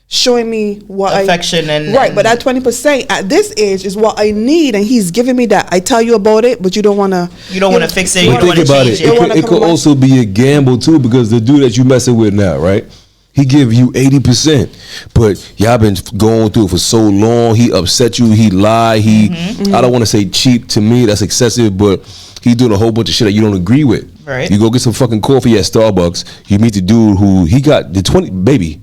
showing me what affection but that 20% at this age is what I need, and he's giving me that. I tell you about it, but you don't want to. You don't want to fix it. You But don't want think to about change it. It could also be a gamble too, because the dude that you messing with now, right? He give you 80%, but y'all been going through it for so long. He upset you. He lied. I don't want to say cheap. To me, that's excessive, but he doing a whole bunch of shit that you don't agree with. Right. You go get some fucking coffee at Starbucks. You meet the dude who he got the 20. Baby.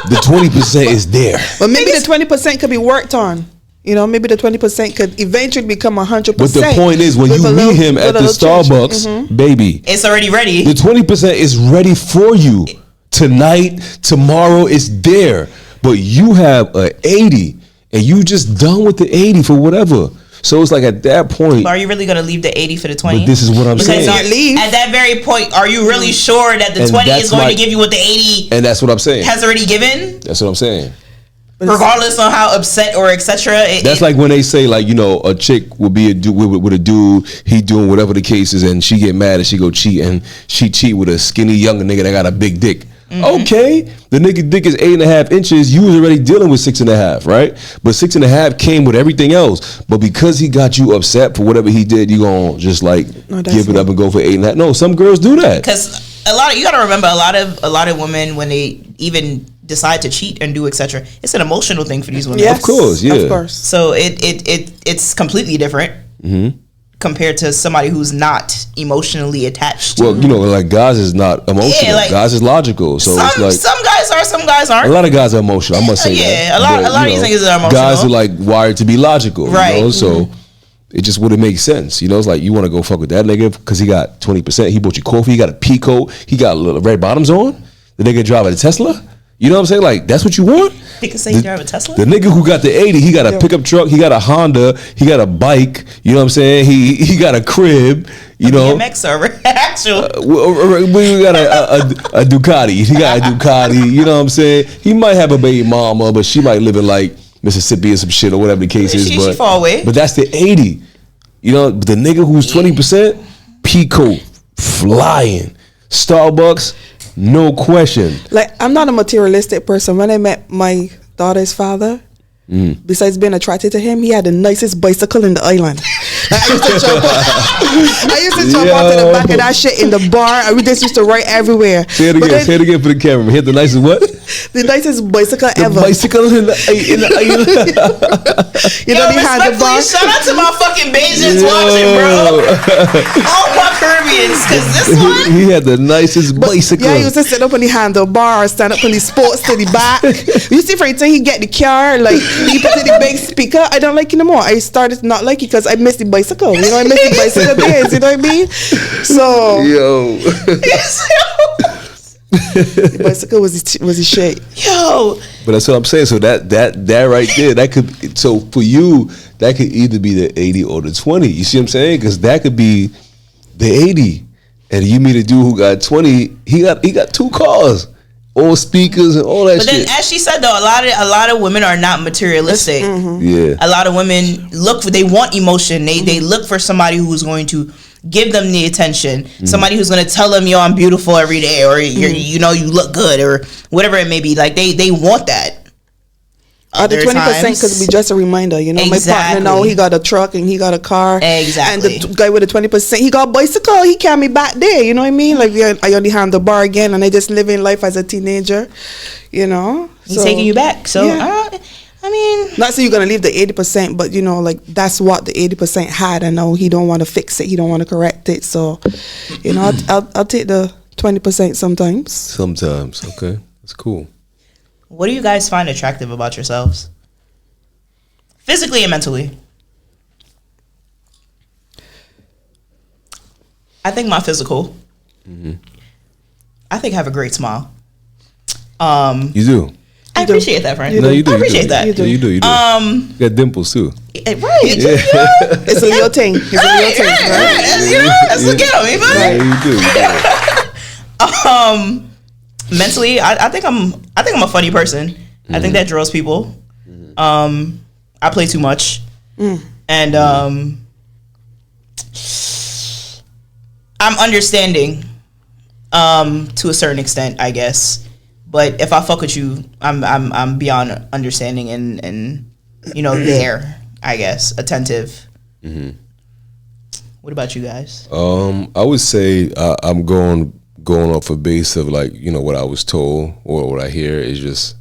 The 20% is there. But maybe the 20% could be worked on. You know, maybe the 20% could eventually become 100%. But the point is, when you meet him at the Starbucks, baby, it's already ready. The 20% is ready for you tonight, tomorrow. It's there, but you have a 80, and you just done with the 80 for whatever. So it's like at that point, are you really gonna leave the 80 for the 20? But this is what I'm saying. At that very point, are you really sure that the 20 is going to give you what the 80? And that's what I'm saying. Has already given. That's what I'm saying. Regardless on how upset or etc. That's like when they say, like, you know, a chick will be with a dude, he doing whatever the case is, and she get mad and she go cheat, and she cheat with a skinny younger nigga that got a big dick. Mm-hmm. Okay, the nigga dick is 8.5 inches. You was already dealing with 6.5, right? But 6.5 came with everything else. But because he got you upset for whatever he did, you gonna just like give it up and go for 8.5? No, some girls do that. Because you gotta remember, a lot of women, when they even decide to cheat and do etc., it's an emotional thing for these women. Yes, of course, yeah, of course. So it's completely different. Mm-hmm. Compared to somebody who's not emotionally attached to. Well, you know, like, guys is not emotional. Yeah, like, guys is logical. So it's like some guys are, some guys aren't. A lot of guys are emotional. I must say that. A lot of these niggas are emotional. Guys are like wired to be logical, right? You know? So it just wouldn't make sense. You know, it's like, you want to go fuck with that nigga because he got 20%. He bought you coffee. He got a Pico. He got little red bottoms on. The nigga driving a Tesla. You know what I'm saying? Like, that's what you want? Nigga say he drive a Tesla? The nigga who got the 80, he got a pickup truck, he got a Honda, he got a bike, you know what I'm saying? He got a crib, you know. BMX or actual. We got a Ducati. He got a Ducati, you know what I'm saying? He might have a baby mama, but she might live in like Mississippi or some shit, or whatever the case is. She far away. But that's the 80. You know, the nigga who's 20%, Pico, flying. Starbucks, no question. Like, I'm not a materialistic person. When I met my daughter's father, besides being attracted to him, he had the nicest bicycle in the island. Like, I used to jump out to the back of that shit in the bar, and we just used to ride everywhere. Say it again for the camera. Hit the nicest what? The nicest bicycle ever. The bicycle in the island. You know, they had the bar. Shout out to my fucking Bajans watching, bro. All my Caribbeans, because this one. He had the nicest bicycle. Yeah, he used to sit up on the handlebar, stand up on the sports to the back. You see, for instance, he get the car, like, he put in the big speaker. I don't like it anymore. I started to not like it because I miss the bicycle. You know, I miss the bicycle days. You know what I mean? So, the bicycle was a shit. Yo, but that's what I'm saying. So that right there, that could, so for you, that could either be the 80 or the 20. You see what I'm saying? Because that could be the 80, and you meet a dude who got 20. He got 2 cars, all speakers and all that. But shit. Then, as she said though, a lot of women are not materialistic. Yeah, a lot of women they want emotion. They look for somebody who's going to give them the attention. Somebody who's going to tell them, yo, I'm beautiful every day, or you know, you look good, or whatever it may be. Like, they want that. The 20% could be just a reminder, you know. Exactly. My partner now, he got a truck and he got a car. Exactly. And the guy with the 20%, he got a bicycle. He carried me back there, you know what I mean? Like, I only hand the bar again, and I just living life as a teenager, you know. He's taking you back. So, yeah. I mean, not so you're gonna leave the 80%, but you know, like, that's what the 80% had, and now he don't want to fix it. He don't want to correct it. So, you know, I'll take the 20% sometimes. Sometimes, okay, that's cool. What do you guys find attractive about yourselves? Physically and mentally. I think my physical. I think I have a great smile. You do? I appreciate that, friend. No, you do. I appreciate that. You do. You got dimples too. Right. Yeah. It's a little thing. It's a little thing. Right? You know, let's look at him. Yeah, you do. Mentally, I think I'm a funny person. I think that draws people. I play too much, and I'm understanding to a certain extent, I guess. But if I fuck with you, I'm beyond understanding and you know, there, I guess, attentive. What about you guys? I would say I'm going off a base of, like, you know, what I was told or what I hear is just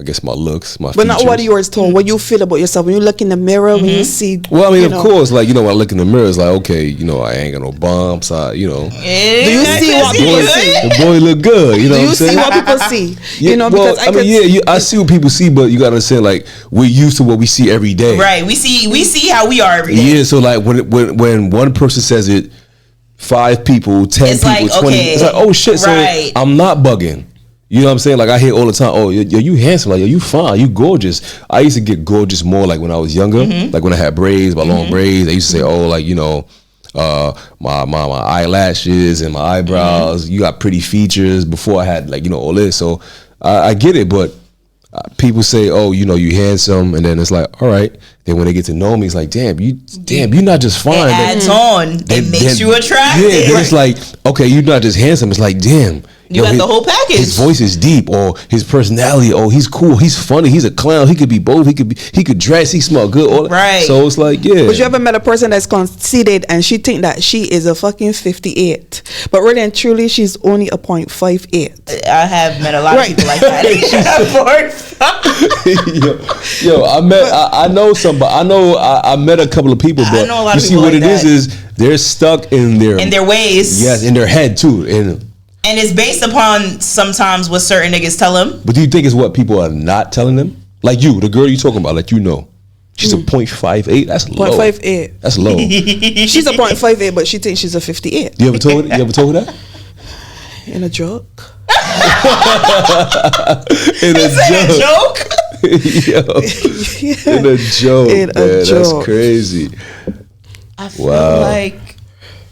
I guess my looks, my But not what features. yours told. What you feel about yourself when you look in the mirror, when you see. Well, I mean, you of know. course, like, you know, when I look in the mirror, it's like, okay, you know, I ain't got no bumps. You know, Do you see what boy, people see? the boy look good. You know Do what you I'm see saying? what people see? Yeah, You know, well, because I mean, yeah, I see what people see, but you gotta understand, like, we're used to what we see every day. Right. We see how we are every day. Yeah, so like when one person says it, 5 people, 10 It's people, like, 20, okay, it's like, oh shit, so right. I'm not bugging. You know what I'm saying? Like I hear all the time, oh, yo, you handsome, like yo, you fine, you gorgeous. I used to get gorgeous more like when I was younger, like when I had braids, my long braids. They used to say, oh, like, you know, my eyelashes and my eyebrows, you got pretty features before I had, like, you know, all this. So I get it, but people say, oh, you know, you handsome, and then it's like, all right. Then when they get to know me, it's like, damn, you're not just fine. It adds on. It makes you attractive. Yeah, then it's like, okay, you're not just handsome. It's like, damn, You got the whole package. His voice is deep, or his personality. Oh, he's cool. He's funny. He's a clown. He could be both. He could dress. He smell good. All that. Right. So it's like, yeah. But you ever met a person that's conceited and she think that she is a fucking 58, but really and truly she's only a 0.58. I have met a lot Right. of people like that. yo, I know somebody. I met a couple of people, but know a lot you of see people what like it that. is they're stuck in their ways. Yes, in their head too. And it's based upon sometimes what certain niggas tell them. But do you think it's what people are not telling them? Like you, the girl you talking about, like, you know, she's a 0.58. That's low. 0.58. That's low. She's a 0.58, but she thinks she's a 58. You ever told her that? In a joke. In a joke. Joke? Yo, in a joke. In a man, That's joke. crazy. I feel Wow. like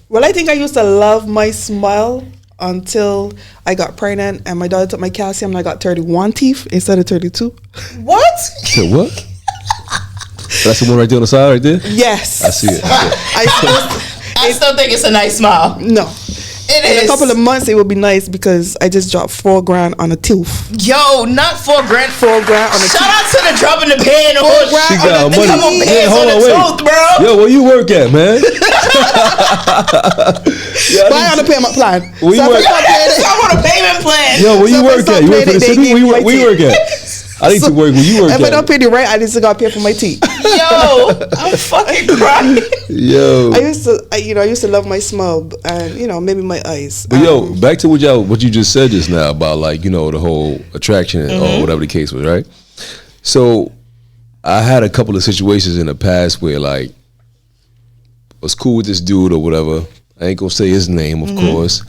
Well, I think I used to love my smile until I got pregnant and my daughter took my calcium and I got 31 teeth instead of 32. what? Say what? That's the one right there on the side, right there. Yes. I see it. I still think it's a nice smile. No. It In is. a couple of months, it would be nice because I just dropped $4,000 on a tooth. Yo, not $4,000. $4,000 on a Shout tooth. out to the dropping the pen on She got money. Come on, Yeah, hands hold on on, the wait. tooth, bro. Yo, where you work at, man? Buy on a payment plan. Where you work? I'm on a payment plan. Yo, where you So work if I at? You work stop for the paying it, city? they give Where you work at? I need to work where you work If I don't at. pay the rent, I just gotta pay for my teeth. Yo, I'm fucking crying. Yo. I used to love my smile and maybe my eyes. But yo, back to what you just said just now about, like, you know, the whole attraction or whatever the case was, right? So I had a couple of situations in the past where, like, I was cool with this dude or whatever. I ain't gonna say his name, of course.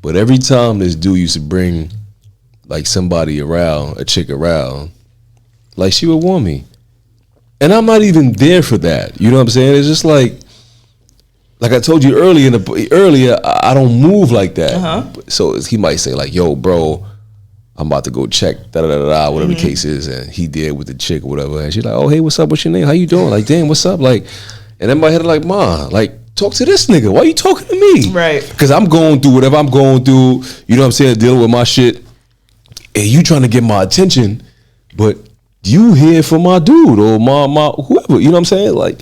But every time this dude used to bring, like, somebody around, a chick around, like, she would want me. And I'm not even there for that. You know what I'm saying? It's just like I told you earlier, I don't move like that. So he might say, like, yo, bro, I'm about to go check, whatever the case is. And he did with the chick or whatever. And she's like, oh, hey, what's up? What's your name? How you doing? Like, damn, what's up? Like, and in my head, like, ma, like, talk to this nigga. Why you talking to me? Right. Because I'm going through whatever I'm going through. You know what I'm saying? Dealing with my shit. And you trying to get my attention. But you here for my dude or my whoever. You know what I'm saying? Like,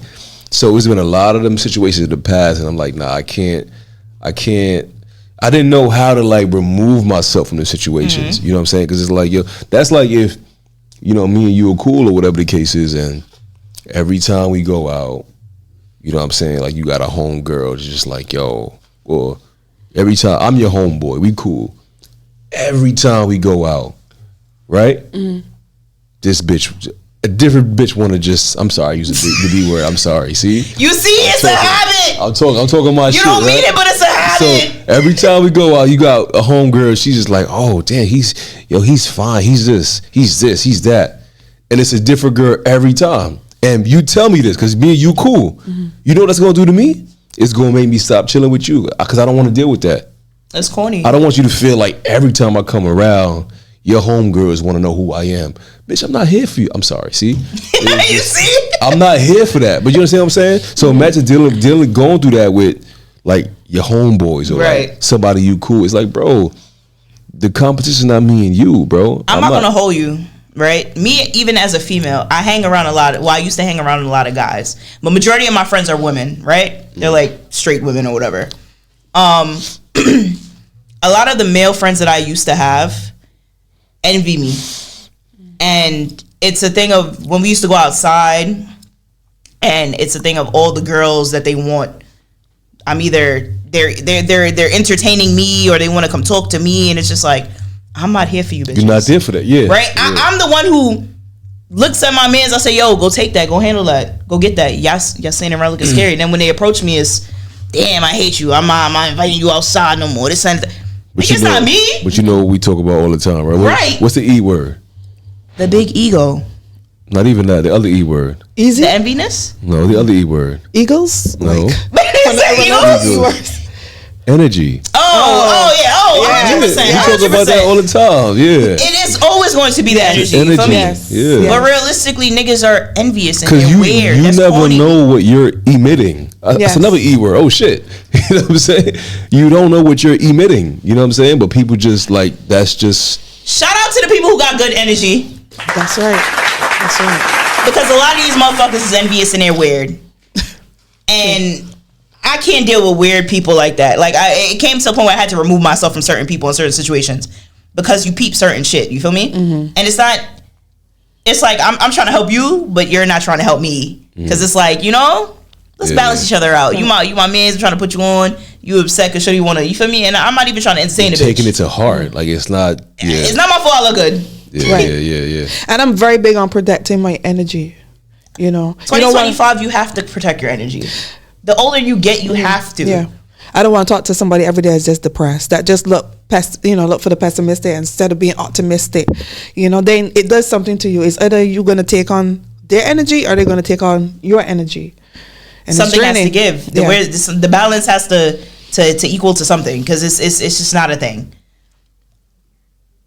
so it's been a lot of them situations in the past. And I'm like, nah, I can't. I didn't know how to, like, remove myself from the situations. You know what I'm saying? Because it's like, yo, that's like if, you know, me and you are cool or whatever the case is. And every time we go out, you know what I'm saying? Like, you got a home girl, it's just like, yo, or every time, I'm your homeboy, we cool. Every time we go out, right? This bitch, a different bitch want to just, I'm sorry, I use the B word, I'm sorry, see? You see, it's a habit. I'm talking my shit, You don't right? mean it, but it's a habit. So every time we go out, you got a home girl, she's just like, oh, damn, he's fine, he's this, he's that. And it's a different girl every time. And you tell me this, because me and you cool. You know what that's going to do to me? It's going to make me stop chilling with you, because I don't want to deal with that. That's corny. I don't want you to feel like every time I come around, your homegirls want to know who I am. Bitch, I'm not here for you. I'm sorry, see? You see? I'm not here for that. But you understand what I'm saying? So imagine going through that with, like, your homeboys or like somebody you cool. It's like, bro, the competition's not me and you, bro. I'm not going to hold you. Right, me, even as a female, I hang around I used to hang around a lot of guys, but majority of my friends are women. Right, they're like straight women or whatever. A lot of the male friends that I used to have envy me, And it's a thing of when we used to go outside, and it's a thing of all the girls that they want. I'm either they're entertaining me or they want to come talk to me, and it's just like, I'm not here for you, bitches. You're not there for that, yeah. Right? Yeah. I'm the one who looks at my mans. I say, yo, go take that, go handle that, go get that. Y'all saying around looking scary. Then when they approach me, it's, damn, I hate you. I'm not inviting you outside no more. This and that. It's not me. But you know what we talk about all the time, right? Right. What's the E word? The big ego. Not even that. The other E word. Easy. The enviness. No, the other E word. Eagles. No. Like, Eagles? Energy. Oh, yeah. 100%. We talk about that all the time. Yeah. It is always going to be the energy. You feel me? Yes. Yeah. But realistically, niggas are envious and Because they're you weird. That's never corny. know what you're emitting. That's Yes. another E word. Oh shit. You know what I'm saying? You don't know what you're emitting. You know what I'm saying? But people just like, that's just. Shout out to the people who got good energy. That's right. That's right. Because a lot of these motherfuckers is envious and they're weird. And I can't deal with weird people like that. Like, it came to a point where I had to remove myself from certain people in certain situations because you peep certain shit. You feel me? And it's not. It's like I'm trying to help you, but you're not trying to help me. Because it's like, you know, let's balance each other out. You my man, trying to put you on. You upset because you want to. You feel me? And I'm not even trying to entertain a bitch. Taking it to heart. Like, it's not. Yeah. It's not my fault. I look good. Yeah, Right. yeah. And I'm very big on protecting my energy. You know. 2025, you have to protect your energy. The older you get, you have to. Yeah. I don't want to talk to somebody every day that's just depressed. That just look for the pessimistic instead of being optimistic. You know, then it does something to you. It's either you're going to take on their energy or they're going to take on your energy. And Something has to give. Yeah. The balance has to equal to something because it's just not a thing.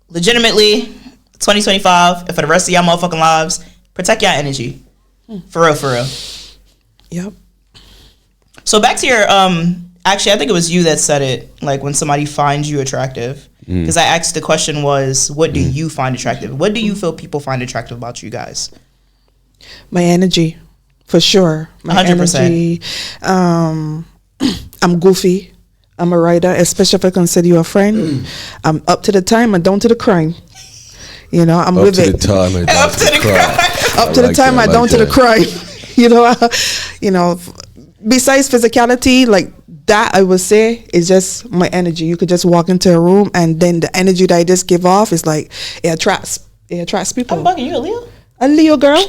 Legitimately, 2025, and for the rest of y'all motherfucking lives, protect your energy. For real. Yep. So back to your actually, I think it was you that said it. Like when somebody finds you attractive, because I asked the question was, what do you find attractive? What do you feel people find attractive about you guys? My energy, for sure. My 100%. energy. I'm goofy. I'm a writer, especially if I consider you a friend. I'm up to the time and down to the crime. You know, I'm Up with to it. the time and down Up to the crime. Up to the time and down to the crime. You know, besides physicality, like that, I would say is just my energy. You could just walk into a room and then the energy that I just give off is like it attracts people. I'm bugging you, a Leo. A Leo girl.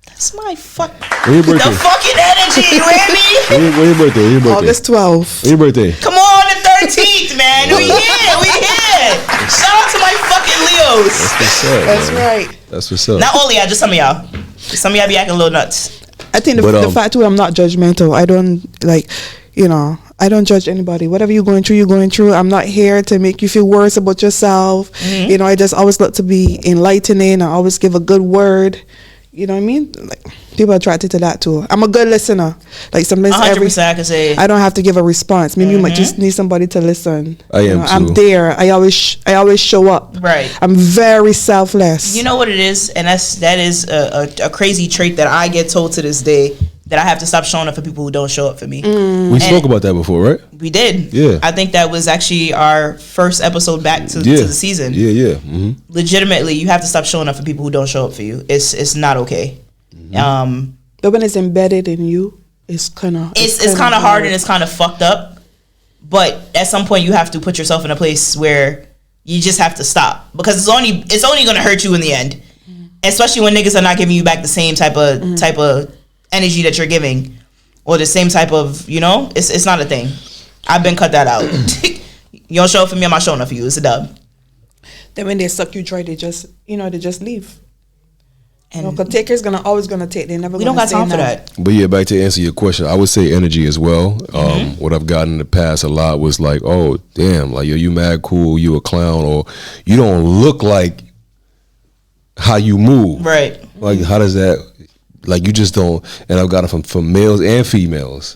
That's my fuck. When your The birthday? fucking energy, you hear me? When your birthday? When your birthday? August 12th. When your birthday? Come on, the 13th, man. We here. Shout out to my fucking Leos. What's up, That's man? right. That's what's up. Not only y'all, just some of y'all. Some of y'all be acting a little nuts. I think the fact too, I'm not judgmental. I don't I don't judge anybody. Whatever you're going through. I'm not here to make you feel worse about yourself. You know, I just always look to be enlightening. I always give a good word. You know what I mean? Like people are attracted to that too. I'm a good listener. Like sometimes 100% I can say. I don't have to give a response. Maybe you might just need somebody to listen. I am too. I'm there. I always show up. Right. I'm very selfless. You know what it is? And that is a crazy trait that I get told to this day, that I have to stop showing up for people who don't show up for me. We spoke about that before, right? We did. Yeah. I think that was actually our first episode back to the season. Yeah. Mm-hmm. Legitimately, you have to stop showing up for people who don't show up for you. It's not okay. But when it's embedded in you, it's kind of It's kind of hard and it's kind of fucked up. But at some point, you have to put yourself in a place where you just have to stop, because it's only gonna hurt you in the end. Especially when niggas are not giving you back the same type of energy that you're giving, or the same type of, you know, it's not a thing. I've been cut that out. You don't show up for me, I'm not showing up for you. It's a dub. Then when they suck you dry, they just leave. And because takers always gonna take. They never. We don't got time for that. But yeah, back to answer your question, I would say energy as well. What I've gotten in the past a lot was like, oh damn, like yo, you mad cool, you a clown, or you don't look like how you move. Right. Like how does that? Like you just don't. And I've gotten from males and females.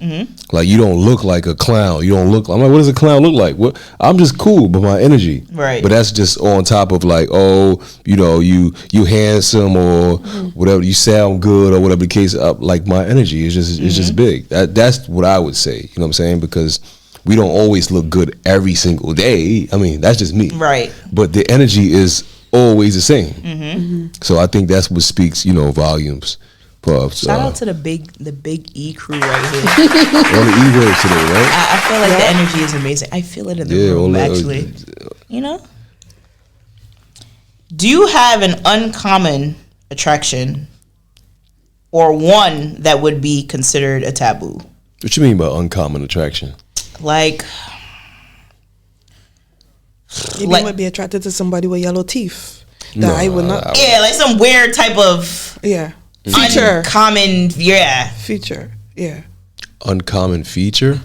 Like you don't look like a clown. You don't look. I'm like, what does a clown look like? What? I'm just cool, but my energy. Right. But that's just on top of like, oh, you know, you handsome or whatever. You sound good or whatever the case. Like my energy is just big. That's what I would say. You know what I'm saying? Because we don't always look good every single day. I mean, that's just me. Right. But the energy is always the same. So I think that's what speaks, volumes. For, Shout out to the big E crew right here. on the E-word today, right? I feel like the energy is amazing. I feel it in the room, actually. Do you have an uncommon attraction or one that would be considered a taboo? What you mean by uncommon attraction? Like, You might be attracted to somebody with yellow teeth. That I would not. Yeah, like some weird type of feature. Uncommon, Feature, yeah. Uncommon feature?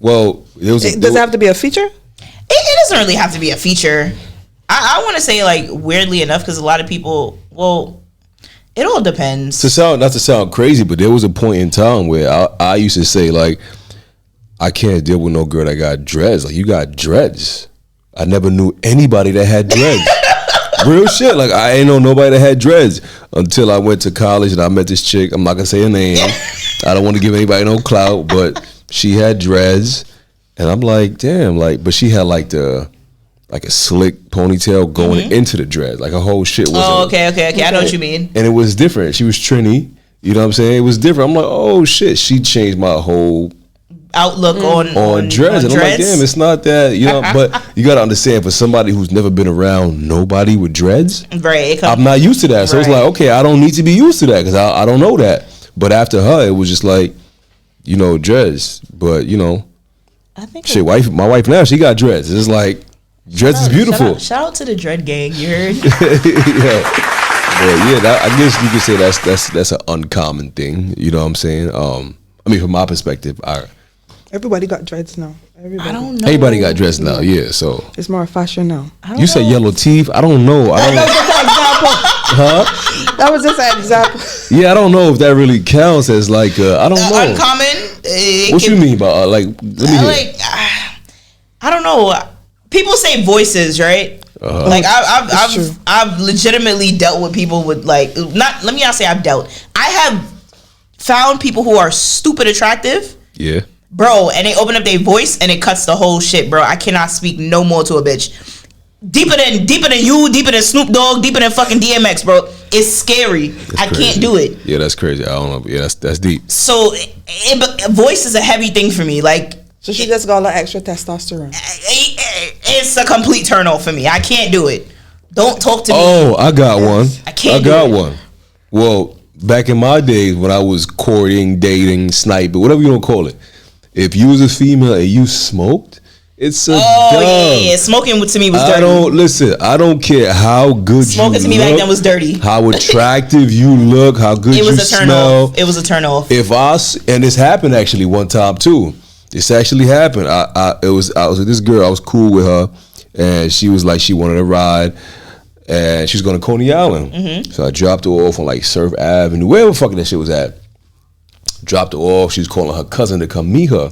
Well, does it have to be a feature? It doesn't really have to be a feature. I want to say, like, weirdly enough, because a lot of people, it all depends. Not to sound crazy, but there was a point in time where I used to say, like, I can't deal with no girl that got dreads. Like, you got dreads. I never knew anybody that had dreads. Real shit. Like, I ain't know nobody that had dreads until I went to college and I met this chick. I'm not gonna say her name. I don't want to give anybody no clout, but she had dreads, and I'm like, damn. Like, but she had like a slick ponytail going into the dreads. Like, her whole shit was. Oh, okay. I know what you mean. And it was different. She was Trini. You know what I'm saying? It was different. I'm like, oh shit. She changed my whole outlook on dreads. And I'm like, damn, it's not that, but you got to understand, for somebody who's never been around nobody with dreads, right? I'm not used to that. So it's like, okay, I don't need to be used to that because I don't know that. But after her, it was just like, dreads. But, I think my wife now, she got dreads. It's like, dreads is beautiful. Shout out to the dread gang, you heard? I guess you could say that's an uncommon thing. You know what I'm saying? From my perspective, everybody got dreads now. I don't know. Everybody got dreads now, yeah. So it's more fashion now. You said yellow teeth. I don't know. That was just an example. Yeah, I don't know if that really counts as like I don't know. Uncommon. What you mean by let me hear. I don't know. People say voices, right? Like I've legitimately dealt with people with like let me not say I've dealt. I have found people who are stupid attractive. Yeah. Bro, and they open up their voice and it cuts the whole shit, bro. I cannot speak no more to a bitch. Deeper than you, deeper than Snoop Dogg, deeper than fucking DMX, bro. It's scary. I can't do it. Yeah, that's crazy. I don't know. Yeah, that's deep. So voice is a heavy thing for me. Like, so she just got like extra testosterone. It's a complete turn off for me. I can't do it. Don't talk to me. Oh, I got one. I can't. I got one. Well, back in my days when I was courting, dating, sniping, whatever you want to call it, if you was a female and you smoked, it's a dub. Yeah. Smoking to me was dirty. I don't care how good smoking you to me look, back then was dirty. How attractive you look, how good you smell. It was a turn off. And this happened actually one time too. This actually happened. I was with this girl. I was cool with her, and she was like, she wanted a ride, and she's going to Coney Island. So I dropped her off on like Surf Avenue, wherever fucking that shit was at. Dropped her off. She was calling her cousin to come meet her.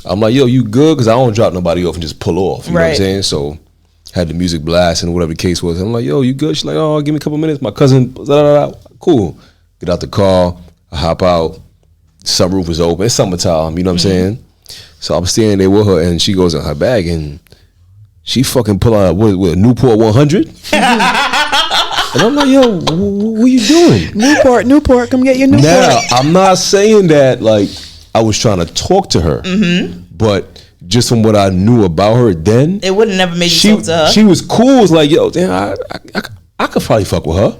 I'm like, yo, you good? Because I don't drop nobody off and just pull off. You know what I'm saying? So had the music blasting or whatever the case was. I'm like, yo, you good? She's like, oh, give me a couple minutes. My cousin, cool. Get out the car. I hop out. Sunroof is open. It's summertime. You know what I'm saying? So I'm standing there with her, and she goes in her bag, and she fucking pull out what a Newport 100. And I'm like, yo, what are you doing? Newport, come get your Newport. Now, I'm not saying that like I was trying to talk to her, but just from what I knew about her then, it would have never made you talk to her. She was cool. It was like, yo, damn, I could probably fuck with her,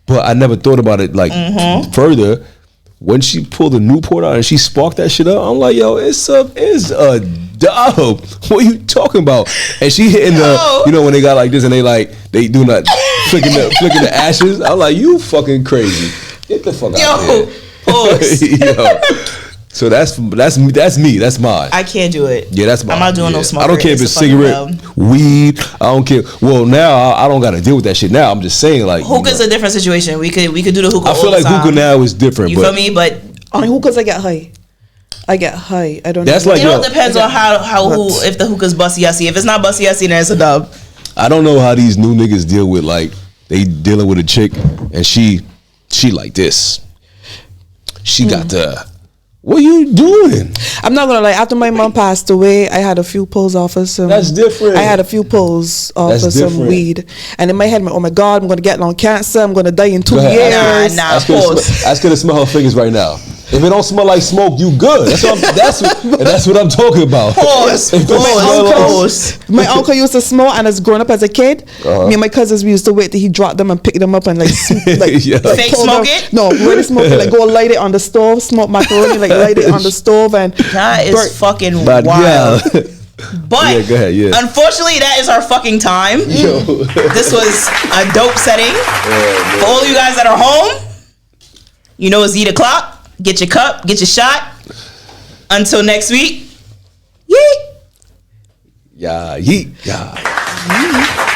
but I never thought about it like further. When she pulled the Newport out and she sparked that shit up, I'm like, yo, it's a dub. What are you talking about? And she hitting the, when they got like this and they do not flicking the ashes. I'm like, you fucking crazy. Get the fuck out of here. Yo. So that's me. That's mine. I can't do it. Yeah, that's mine. I'm not doing no smoke. I don't care if it's cigarette, weed. I don't care. Well, now I don't got to deal with that shit. Now I'm just saying like hookah's a different situation. We could do the hookah. I feel like hookah now is different. You feel me? But on hookahs, I get high. I don't. That's know. like it all depends on if the hookah's bussy yussy. If it's not bussy yussy, then it's a dub. I don't know how these new niggas deal with like they dealing with a chick and she like this. She got the What you doing? I'm not gonna lie. After my mom passed away, I had a few pulls off of some. That's different. I had a few pulls off That's of some different. weed, and in my head, oh my God, I'm gonna get lung cancer. I'm gonna die in 2 Go ahead. years. Nah, Ask her to pause. ask her to smell her fingers right now. If it don't smell like smoke, you good. That's what I'm talking about. Pause. If it smell like- Pause. My uncle used to smoke, and as growing up as a kid, me and my cousins we used to wait till he dropped them and pick them up and like Yeah. Fake pull smoke them- it? No, really smoke it. Like go light it on the stove, smoke macaroni, like light it on the stove, and That is burn- fucking But wild. yeah. But Yeah, go ahead, yeah. unfortunately, that is our fucking time. This was a dope setting. For all you guys that are home, you know it's 8 o'clock. Get your cup, get your shot. Until next week. Yeet. Yeah, yeet. Yeah.